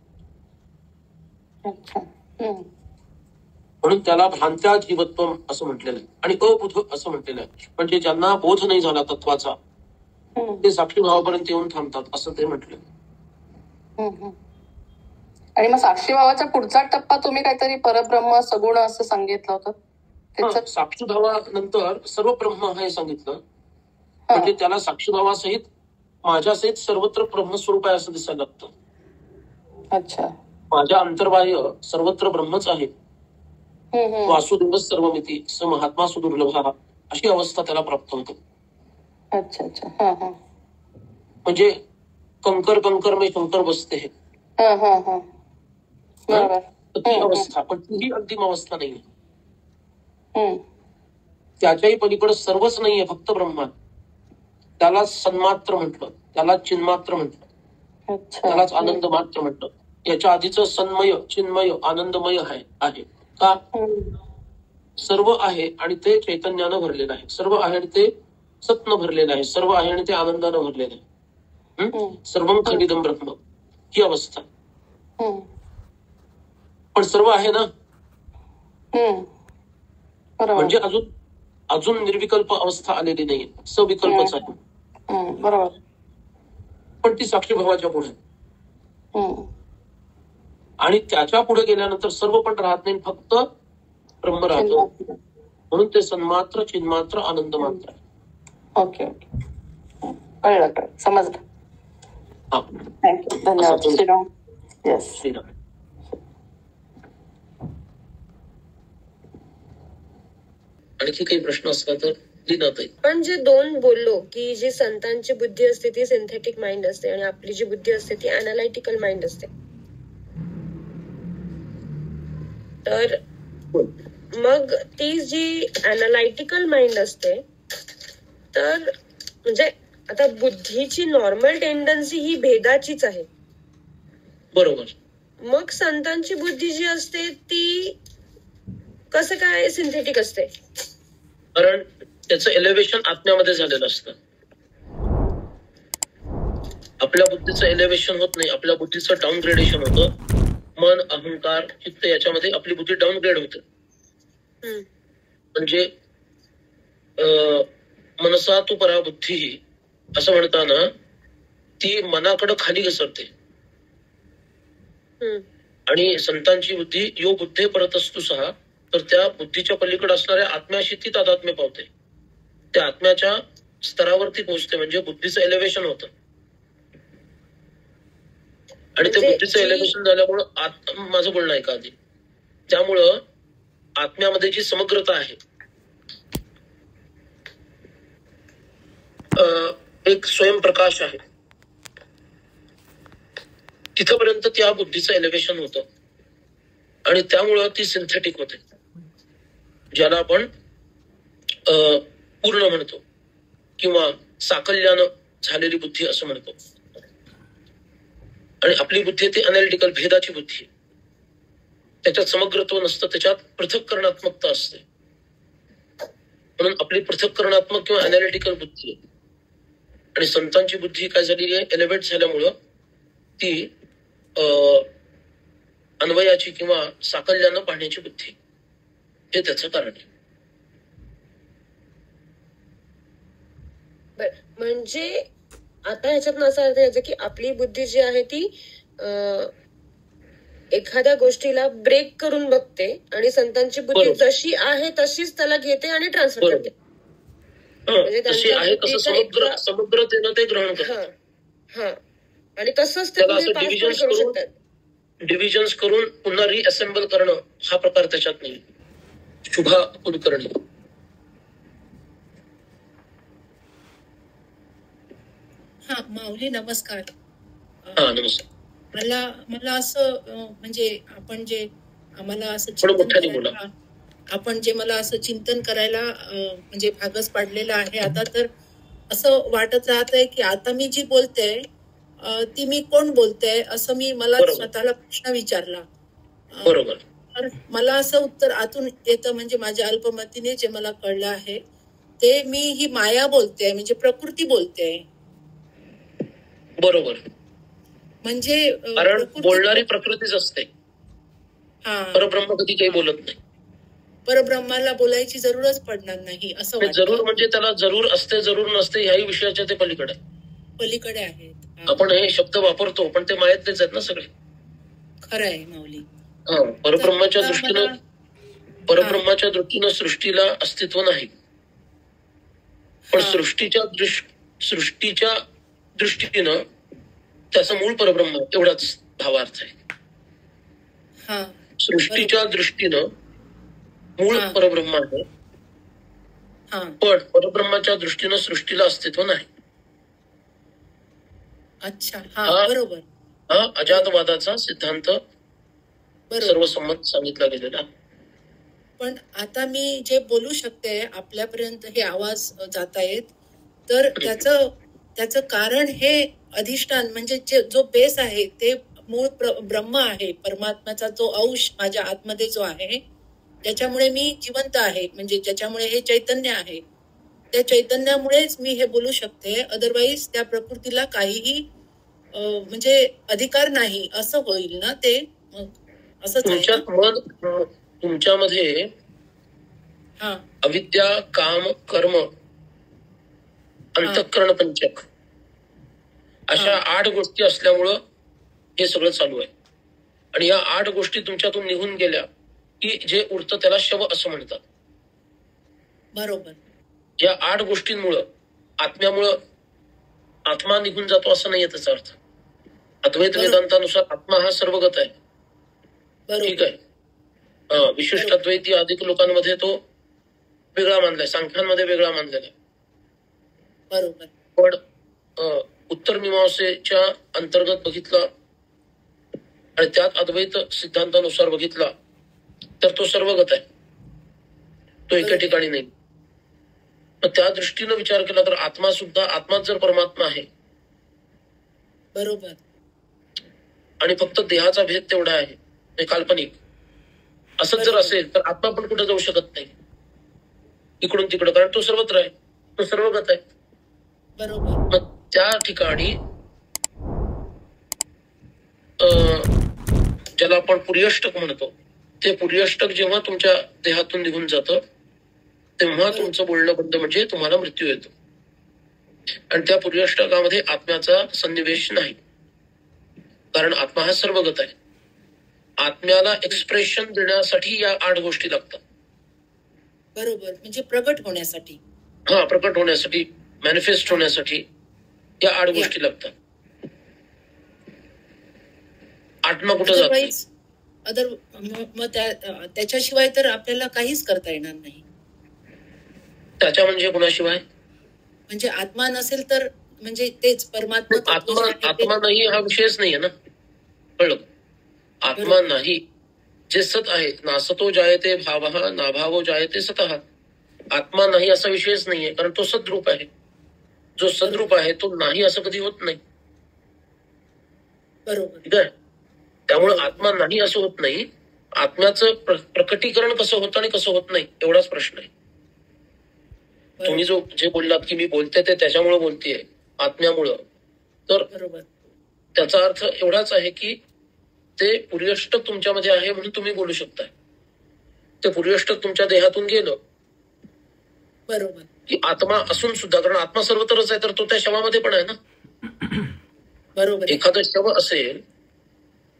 [SPEAKER 1] म्हणून त्याला भ्रांत्या जीवत्व असं म्हटलेलं आहे. आणि अबुध असं म्हटलेलं आहे, म्हणजे ज्यांना बोध नाही झाला तत्वाचा ते साक्षी भावापर्यंत येऊन थांबतात असं ते म्हटलं.
[SPEAKER 2] आणि मग साक्षी भावाचा पुढचा टप्पा तुम्ही काहीतरी परब्रह्म सगुण असं सांगितलं होतं.
[SPEAKER 1] साक्षी भावानंतर सर्व ब्रह्म हे सांगितलं. म्हणजे त्याला साक्षी भावासहित माझ्यासहित सर्वत्र ब्रह्मस्वरूप आहे असं दिसायला लागतं.
[SPEAKER 2] अच्छा.
[SPEAKER 1] माझ्या अंतर्बाह्य सर्वत्र ब्रह्मच आहे. वासुदेव सर्वमिती स महात्मा सुदुर्लभ, अशी अवस्था त्याला प्राप्त होते.
[SPEAKER 2] अच्छा अच्छा.
[SPEAKER 1] म्हणजे कंकर कंकर में शंकर बसते है, ती अवस्था. पण तीही अंतिम अवस्था नाहीये. त्याच्याही पलीकडे सर्वच नाहीये, फक्त ब्रह्मा. त्याला सन्मात्र म्हटलं, त्याला चिन्मात्र म्हटलं, त्यालाच आनंद मात्र म्हटलं. याच्या आधीच सन्मय, चिन्मय, आनंदमय आहे. का? सर्व आहे आणि ते चैतन्यानं भरलेलं आहे. सर्व आहे आणि ते सत्न भरलेलं आहे. सर्व आहे आणि ते आनंदानं भरलेलं आहे. सर्वं खंडितम ब्रह्म, ही अवस्था. पण सर्व आहे ना, म्हणजे अजून निर्विकल्प अवस्था आलेली नाही, सविकल्पच आहे.
[SPEAKER 2] बरोबर.
[SPEAKER 1] पण ती साक्षी भावाच्या पुढे. आणि त्याच्या पुढे गेल्यानंतर सर्व पण राहत नाही, फक्त ब्रह्म राहतो. म्हणून ते सन्मात्र, चिन्मात्र, आनंद मात्र.
[SPEAKER 2] ओके ओके, कळलं, समजलं. थँक्यू, धन्यवाद. श्रीराम. येस,
[SPEAKER 1] श्रीराम. आणखी काही प्रश्न असला तर लीनाताई.
[SPEAKER 3] पण जे दोन बोललो की जी संतांची बुद्धी असते ती सिंथेटिक माइंड असते आणि आपली जी बुद्धी असते ती अनालिटिकल माइंड असते, तर मग ती जी अनालिटिकल माइंड असते, तर म्हणजे आता बुद्धीची नॉर्मल टेंडन्सी ही भेदाचीच आहे.
[SPEAKER 1] बरोबर.
[SPEAKER 3] मग संतांची बुद्धी जी असते ती कसं काय सिंथेटिक असते?
[SPEAKER 1] कारण त्याचं एलिव्हेशन आत्म्यामध्ये झालेलं असतं. आपल्या बुद्धीचं एलिव्हेशन होत नाही, आपल्या बुद्धीचं डाऊनग्रेडेशन होतं. मन, अहंकार, चित्त याच्यामध्ये आपली बुद्धी डाऊनग्रेड होते. म्हणजे मनसा तू पराबुद्धी असं म्हणताना ती मनाकडे खाली घसरते. आणि संतांची बुद्धी यो बुद्धे परतस्तु सहा, तर त्या बुद्धीच्या पलीकडे असणाऱ्या आत्म्याशी ती तादात्म्य पावते, त्या आत्म्याच्या स्तरावरती पोहोचते. म्हणजे बुद्धीचं एलिव्हेशन होतं. आणि ते बुद्धीचं एलिव्हेशन झाल्यामुळं माझं बोलणं ऐका आधी, त्यामुळं आत्म्यामध्ये जी समग्रता आहे, एक स्वयंप्रकाश आहे, तिथपर्यंत त्या बुद्धीचं एलिव्हेशन होतं. आणि त्यामुळं ती सिंथेटिक होते, ज्याला आपण पूर्ण म्हणतो किंवा साकल्यानं झालेली बुद्धी असं म्हणतो. आणि आपली बुद्धी ती अनॅलिटिकल भेदाची बुद्धी, त्याच्यात समग्रत्व नसतं, त्याच्यात पृथक्करणात्मकता असते. म्हणून आपली पृथक्करणात्मक किंवा अनॅलिटिकल बुद्धी आहे. आणि संतांची बुद्धी काय झालेली आहे, एलिव्हेट झाल्यामुळं ती अन्वयाची किंवा साकल्यानं पाहण्याची बुद्धी, हे त्याचं कारण आहे.
[SPEAKER 3] म्हणजे आता ह्याच्यातनं असा अर्थ यायचा की आपली बुद्धी जी आहे ती एखाद्या गोष्टीला ब्रेक करून बघते आणि संतांची बुद्धी जशी आहे तशीच त्याला घेते आणि ट्रान्सफर करते.
[SPEAKER 1] जशी आहे तसं समग्रतेनं ते ग्रहण करते.
[SPEAKER 3] आणि तसंच ते करू शकतात.
[SPEAKER 1] डिव्हिजन्स करून पुन्हा रिअसेंबल करणं हा प्रकार त्याच्यात नाही. शुभा कुलकर्णी.
[SPEAKER 4] हा माऊली नमस्कार.
[SPEAKER 1] हा नमस्कार.
[SPEAKER 4] मला असं म्हणजे आपण जे आम्हाला असं आपण जे मला असं चिंतन करायला म्हणजे भागच पाडलेलं आहे आता, तर असं वाटत राहत आहे की आता मी जी बोलते ती मी कोण बोलते असं मला स्वतःला प्रश्न विचारला.
[SPEAKER 1] बरोबर.
[SPEAKER 4] तर मला असं उत्तर आतून येतं, म्हणजे माझ्या अल्पमतीने जे मला कळलं आहे ते मी ही माया बोलते, म्हणजे प्रकृती बोलते.
[SPEAKER 1] बरोबर.
[SPEAKER 4] म्हणजे
[SPEAKER 1] कारण बोलणारी प्रकृतीच असते. परब्रह्म कधी काही बोलत नाही.
[SPEAKER 4] परब्रह्माला बोलायची जरूरच पडणार नाही असं वाटतं.
[SPEAKER 1] जरूर म्हणजे त्याला जरूर असते जरूर नसते ह्याही विषयाच्या ते पलीकडे
[SPEAKER 4] आहेत.
[SPEAKER 1] आपण हे शब्द वापरतो पण ते मायेतलेच आहेत ना सगळे.
[SPEAKER 4] खरं आहे माऊली.
[SPEAKER 1] परब्रह्माच्या दृष्टीनं सृष्टीला अस्तित्व नाही, पण सृष्टीच्या दृष्टीनं त्याचं मूळ परब्रह्म एवढाच भावार्थ आहे. सृष्टीच्या दृष्टीनं मूळ परब्रह्म आहे, पण परब्रह्माच्या दृष्टीनं सृष्टीला अस्तित्व नाही.
[SPEAKER 4] अच्छा. बरोबर.
[SPEAKER 1] हा अजातवादाचा सिद्धांत सर्वसंमत सांगितला गेलेला.
[SPEAKER 4] पण आता मी जे बोलू शकते आपल्यापर्यंत हे आवाज जातायत, तर त्याचं कारण हे अधिष्ठान म्हणजे जो बेस आहे ते मूळ ब्रह्म आहे, परमात्म्याचा जो अंश माझ्या आतमध्ये जो आहे, ज्याच्यामुळे मी जिवंत आहे, म्हणजे ज्याच्यामुळे हे चैतन्य आहे, त्या चैतन्यामुळेच मी हे बोलू शकते. अदरवाईज त्या प्रकृतीला काहीही म्हणजे अधिकार नाही असं होईल ना ते. असंच
[SPEAKER 1] तुमच्यामध्ये अविद्या, काम, कर्म, अंतःकरण पंचक अशा 8 गोष्टी असल्यामुळं हे सगळं चालू आहे. आणि या 8 गोष्टी तुमच्यातून निघून गेल्या की जे उरतं त्याला शव असं म्हणतात.
[SPEAKER 4] बरोबर.
[SPEAKER 1] या 8 गोष्टींमुळं आत्म्यामुळं आत्मा निघून जातो असं नाहीये त्याचा अर्थ. अद्वैत वेदांतानुसार आत्मा हा सर्वगत आहे. ठीक आहे. विशिष्ट अद्वैती अधिक लोकांमध्ये तो वेगळा मानलाय, सांख्यांमध्ये वेगळा मानलेला आहे.
[SPEAKER 4] बरोबर.
[SPEAKER 1] पण उत्तर मीमांसेच्या अंतर्गत बघितला आणि त्यात अद्वैत सिद्धांतानुसार बघितला तर तो सर्वगत आहे, तो एका ठिकाणी नाही. मग त्या दृष्टीनं विचार केला तर आत्माच जर परमात्मा आहे,
[SPEAKER 4] बरोबर,
[SPEAKER 1] आणि फक्त देहाचा भेद तेवढा आहे, काल्पनिक, असंच जर असेल तर आत्मा पण कुठे जाऊ शकत नाही इकडून तिकडं, कारण तो सर्वत्र आहे, तो सर्वगत आहे.
[SPEAKER 4] बरोबर.
[SPEAKER 1] मग त्या ठिकाणी ज्याला आपण पुर्यष्टक म्हणतो, ते पुर्यष्टक जेव्हा तुमच्या देहातून निघून जातं तेव्हा तुमचं बोलणं बंद, म्हणजे तुम्हाला मृत्यू येतो. आणि त्या पुर्यष्टकामध्ये आत्म्याचा सन्निवेश नाही, कारण आत्मा हा सर्वगत आहे. आत्म्याला एक्सप्रेशन देण्यासाठी या 8 गोष्टी लागतात.
[SPEAKER 4] बरोबर, म्हणजे प्रगट होण्यासाठी.
[SPEAKER 1] हा, प्रकट होण्यासाठी, मॅनिफेस्ट होण्यासाठी या 8 गोष्टी लागतात. आत्मा कुठं जात नाही.
[SPEAKER 4] मग त्याच्याशिवाय तर आपल्याला काहीच करता येणार नाही.
[SPEAKER 1] त्याच्या म्हणजे कुणाशिवाय?
[SPEAKER 4] म्हणजे आत्मा नसेल तर म्हणजे तेच परमात्मा तत्व जे आहे ते-
[SPEAKER 1] आत्मा नाही हा विषयच नाहीये ना, कळलं? आत्मा नाही, जे सत आहे, नासतो जायते भावः नाभावो जायते सतः. आत्मा नाही असा विषयच नाहीये, कारण तो सद्रूप आहे. जो सद्रूप आहे तो नाही असं कधी होत नाही.
[SPEAKER 4] बरोबर.
[SPEAKER 1] ठीक आहे. त्यामुळे आत्मा नाही असं होत नाही. आत्म्याचं प्रकटीकरण कसं होतं आणि कसं होत नाही एवढाच प्रश्न आहे. तुम्ही जे बोललात की मी बोलते ते त्याच्यामुळे बोलतेय, आत्म्यामुळं, तर
[SPEAKER 4] बरोबर.
[SPEAKER 1] त्याचा अर्थ एवढाच आहे की ते पुर्यष्टक तुमच्यामध्ये आहे म्हणून तुम्ही बोलू शकताय. ते पुर्यष्टक तुमच्या देहातून गेलं
[SPEAKER 4] बरोबर.
[SPEAKER 1] की आत्मा असून सुद्धा, कारण आत्मा सर्वत्रच आहे, तर तो त्या शवामध्ये पण आहे ना.
[SPEAKER 4] बरोबर.
[SPEAKER 1] एखादं शव असेल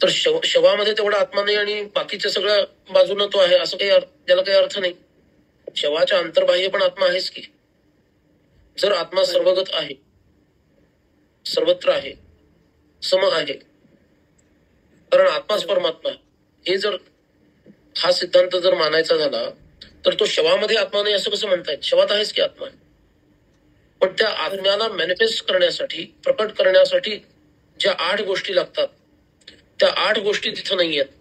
[SPEAKER 1] तर शवामध्ये तेवढा आत्मा नाही आणि बाकीच्या सगळ्या बाजूनं तो आहे, असं काही त्याला काही अर्थ नाही. शवाच्या अंतर्बाह्य पण आत्मा आहेच की. जर आत्मा सर्वगत आहे, सर्वत्र आहे, सम आहे, कारण आत्माच परमात्मा आहे, हे जर हा सिद्धांत जर मानायचा झाला तर तो शवामध्ये आत्मा नाही असं कसं म्हणतायत? शवात आहेच की आत्मा. पण त्या आत्म्याला मॅनिफेस्ट करण्यासाठी, प्रकट करण्यासाठी ज्या 8 गोष्टी लागतात, त्या 8 गोष्टी तिथं नाही आहेत,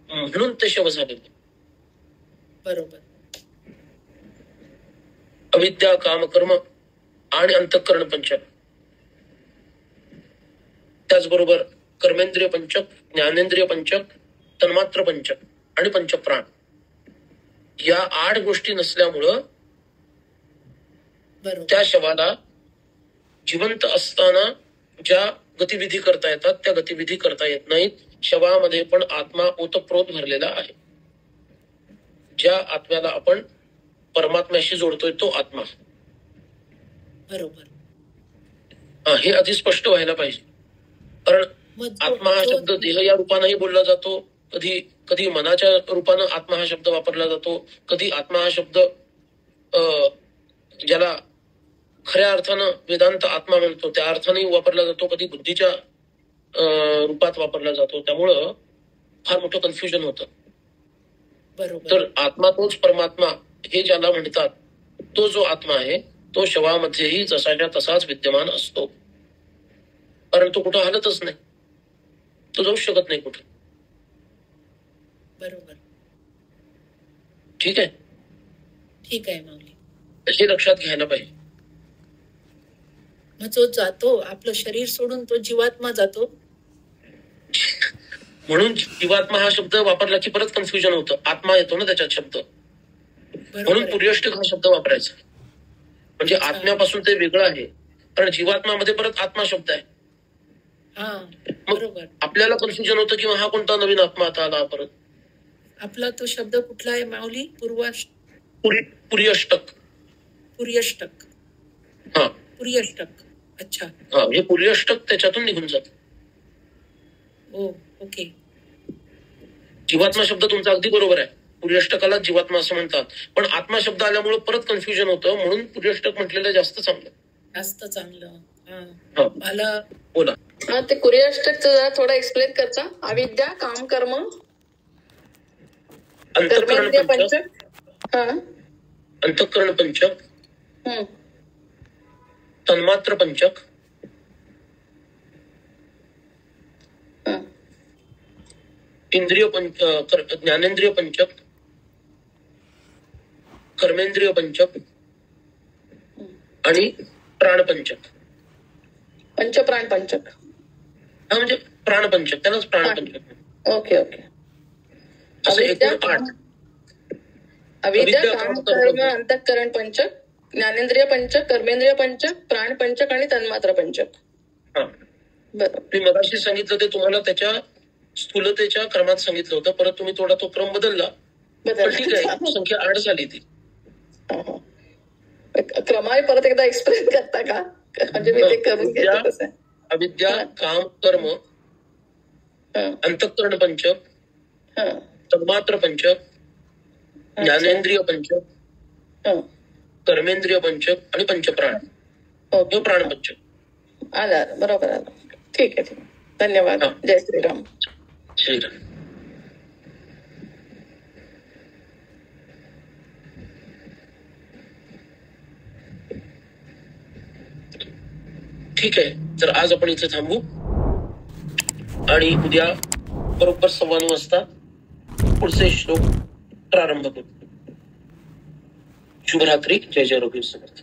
[SPEAKER 1] म्हणून ते शव झाले.
[SPEAKER 4] बरोबर.
[SPEAKER 1] अविद्या, काम, कर्म आणि अंतःकरण पंचक, त्याचबरोबर कर्मेंद्रिय पंचक, ज्ञानेंद्रिय पंचक, तन्मात्र पंचक आणि पंचप्राण, या 8 गोष्टी नसल्यामुळं त्या शवाला जिवंत असताना ज्या गतिविधी करता येतात त्या गतिविधी करता येत नाहीत. शवामध्ये पण आत्मा ओतप्रोत भरलेला आहे. ज्या आत्म्याला आपण परमात्म्याशी जोडतोय तो आत्मा.
[SPEAKER 4] बरोबर.
[SPEAKER 1] हे आधी स्पष्ट व्हायला पाहिजे. कारण आत्मा हा शब्द देह या रूपानेही बोलला जातो, कधी कधी मनाच्या रूपानं आत्मा हा शब्द वापरला जातो, कधी आत्मा हा शब्द ज्याला खऱ्या अर्थानं वेदांत आत्मा म्हणतो त्या अर्थाने वापरला जातो, कधी बुद्धीच्या रूपात वापरला जातो. त्यामुळं फार मोठं कन्फ्युजन होतं. तर आत्मा तोच परमात्मा हे ज्याला म्हणतात, तो जो आत्मा आहे तो शवामध्येही जसाच्या तसाच विद्यमान असतो, कारण तो कुठं हलतच नाही, तो जाऊ शकत नाही कुठं.
[SPEAKER 4] बरोबर.
[SPEAKER 1] ठीक आहे.
[SPEAKER 4] ठीक आहे माऊली.
[SPEAKER 1] हे लक्षात घ्यायला पाहिजे.
[SPEAKER 4] मग जो जातो, आपलं शरीर सोडून तो जीवात्मा जातो.
[SPEAKER 1] म्हणून जीवात्मा हा शब्द वापरला की परत कन्फ्युजन होतं. आत्मा येतो ना त्याच्यात शब्द, म्हणून पुर्यष्टक हा शब्द वापरायचा. म्हणजे आत्म्यापासून ते वेगळं आहे, कारण जीवात्मामध्ये परत आत्मा शब्द आहे.
[SPEAKER 4] बरोबर.
[SPEAKER 1] आपल्याला कन्फ्युजन होतं किंवा हा कोणता नवीन आत्मा आता आला परत.
[SPEAKER 4] आपला तो शब्द कुठला आहे माऊली?
[SPEAKER 1] पुर्यष्टक.
[SPEAKER 4] पुर्यष्टक.
[SPEAKER 1] हा,
[SPEAKER 4] पुर्यष्टक. अच्छा.
[SPEAKER 1] हा, हे पुर्यष्टक त्याच्यातून निघून जात.
[SPEAKER 4] ओके.
[SPEAKER 1] जीवात्मा शब्द तुमचा अगदी बरोबर आहे, पुर्यष्टकाला जीवात्मा असं म्हणतात, पण आत्मा शब्द आल्यामुळे परत कन्फ्युजन होतं, म्हणून पुर्यष्टक म्हटलेलं जास्त चांगलं.
[SPEAKER 4] जास्त चांगलं.
[SPEAKER 1] मला बोला.
[SPEAKER 2] ते पुर्यष्टक थोडं एक्सप्लेन करता. अविद्या, काम, कर्म,
[SPEAKER 1] अंतःकरण पंचक,
[SPEAKER 2] पंचक,
[SPEAKER 1] अंतःकरण पंचक, तन्मात्र पंचक, इंद्रिय ज्ञानेंद्रिय पंचक, कर्मेंद्रिय पंचक आणि प्राणपंचक.
[SPEAKER 2] पंचप्राण पंचक.
[SPEAKER 1] हा, म्हणजे प्राणपंचक, त्यालाच प्राणपंचक.
[SPEAKER 2] Okay okay.
[SPEAKER 1] असं एकूण 8.
[SPEAKER 2] अविद्या,
[SPEAKER 1] अविद्या,
[SPEAKER 2] काम,
[SPEAKER 1] काम,
[SPEAKER 2] कर्म,
[SPEAKER 1] कर्म.
[SPEAKER 2] अंतःकरण पंचक, ज्ञानेंद्रिय पंचक, कर्मेंद्रिय पंचक, प्राण पंचक आणि तन्मात्र पंचक.
[SPEAKER 1] हा,
[SPEAKER 2] बरोबर.
[SPEAKER 1] मी मगाशी सांगितलं ते तुम्हाला त्याच्या स्थूलतेच्या क्रमात सांगितलं होतं, परत तुम्ही थोडा तो क्रम बदलला. पण ठीक आहे, संख्या 8 झाली ती.
[SPEAKER 2] क्रमाने परत एकदा एक्सप्लेन करता का? म्हणजे मी ते करून घेतो कसं.
[SPEAKER 1] अविद्या, काम, कर्म, अंतःकरण पंचक, तन्मात्र पंचक, ज्ञानेंद्रिय पंचक, कर्मेंद्रिय पंचक आणि पंचप्राण.
[SPEAKER 2] ओके,
[SPEAKER 1] प्राण पंचक.
[SPEAKER 2] आलं, बरोबर आलं. ठीक आहे, ठीक आहे. धन्यवाद. जय श्रीराम.
[SPEAKER 1] श्रीराम. ठीक आहे, तर आज आपण इथे थांबू आणि उद्या बरोबर 9:15 वाजता पुढचे श्लोक प्रारंभ करू. शुभरात्री. जय जय रघुवीर समर्थ.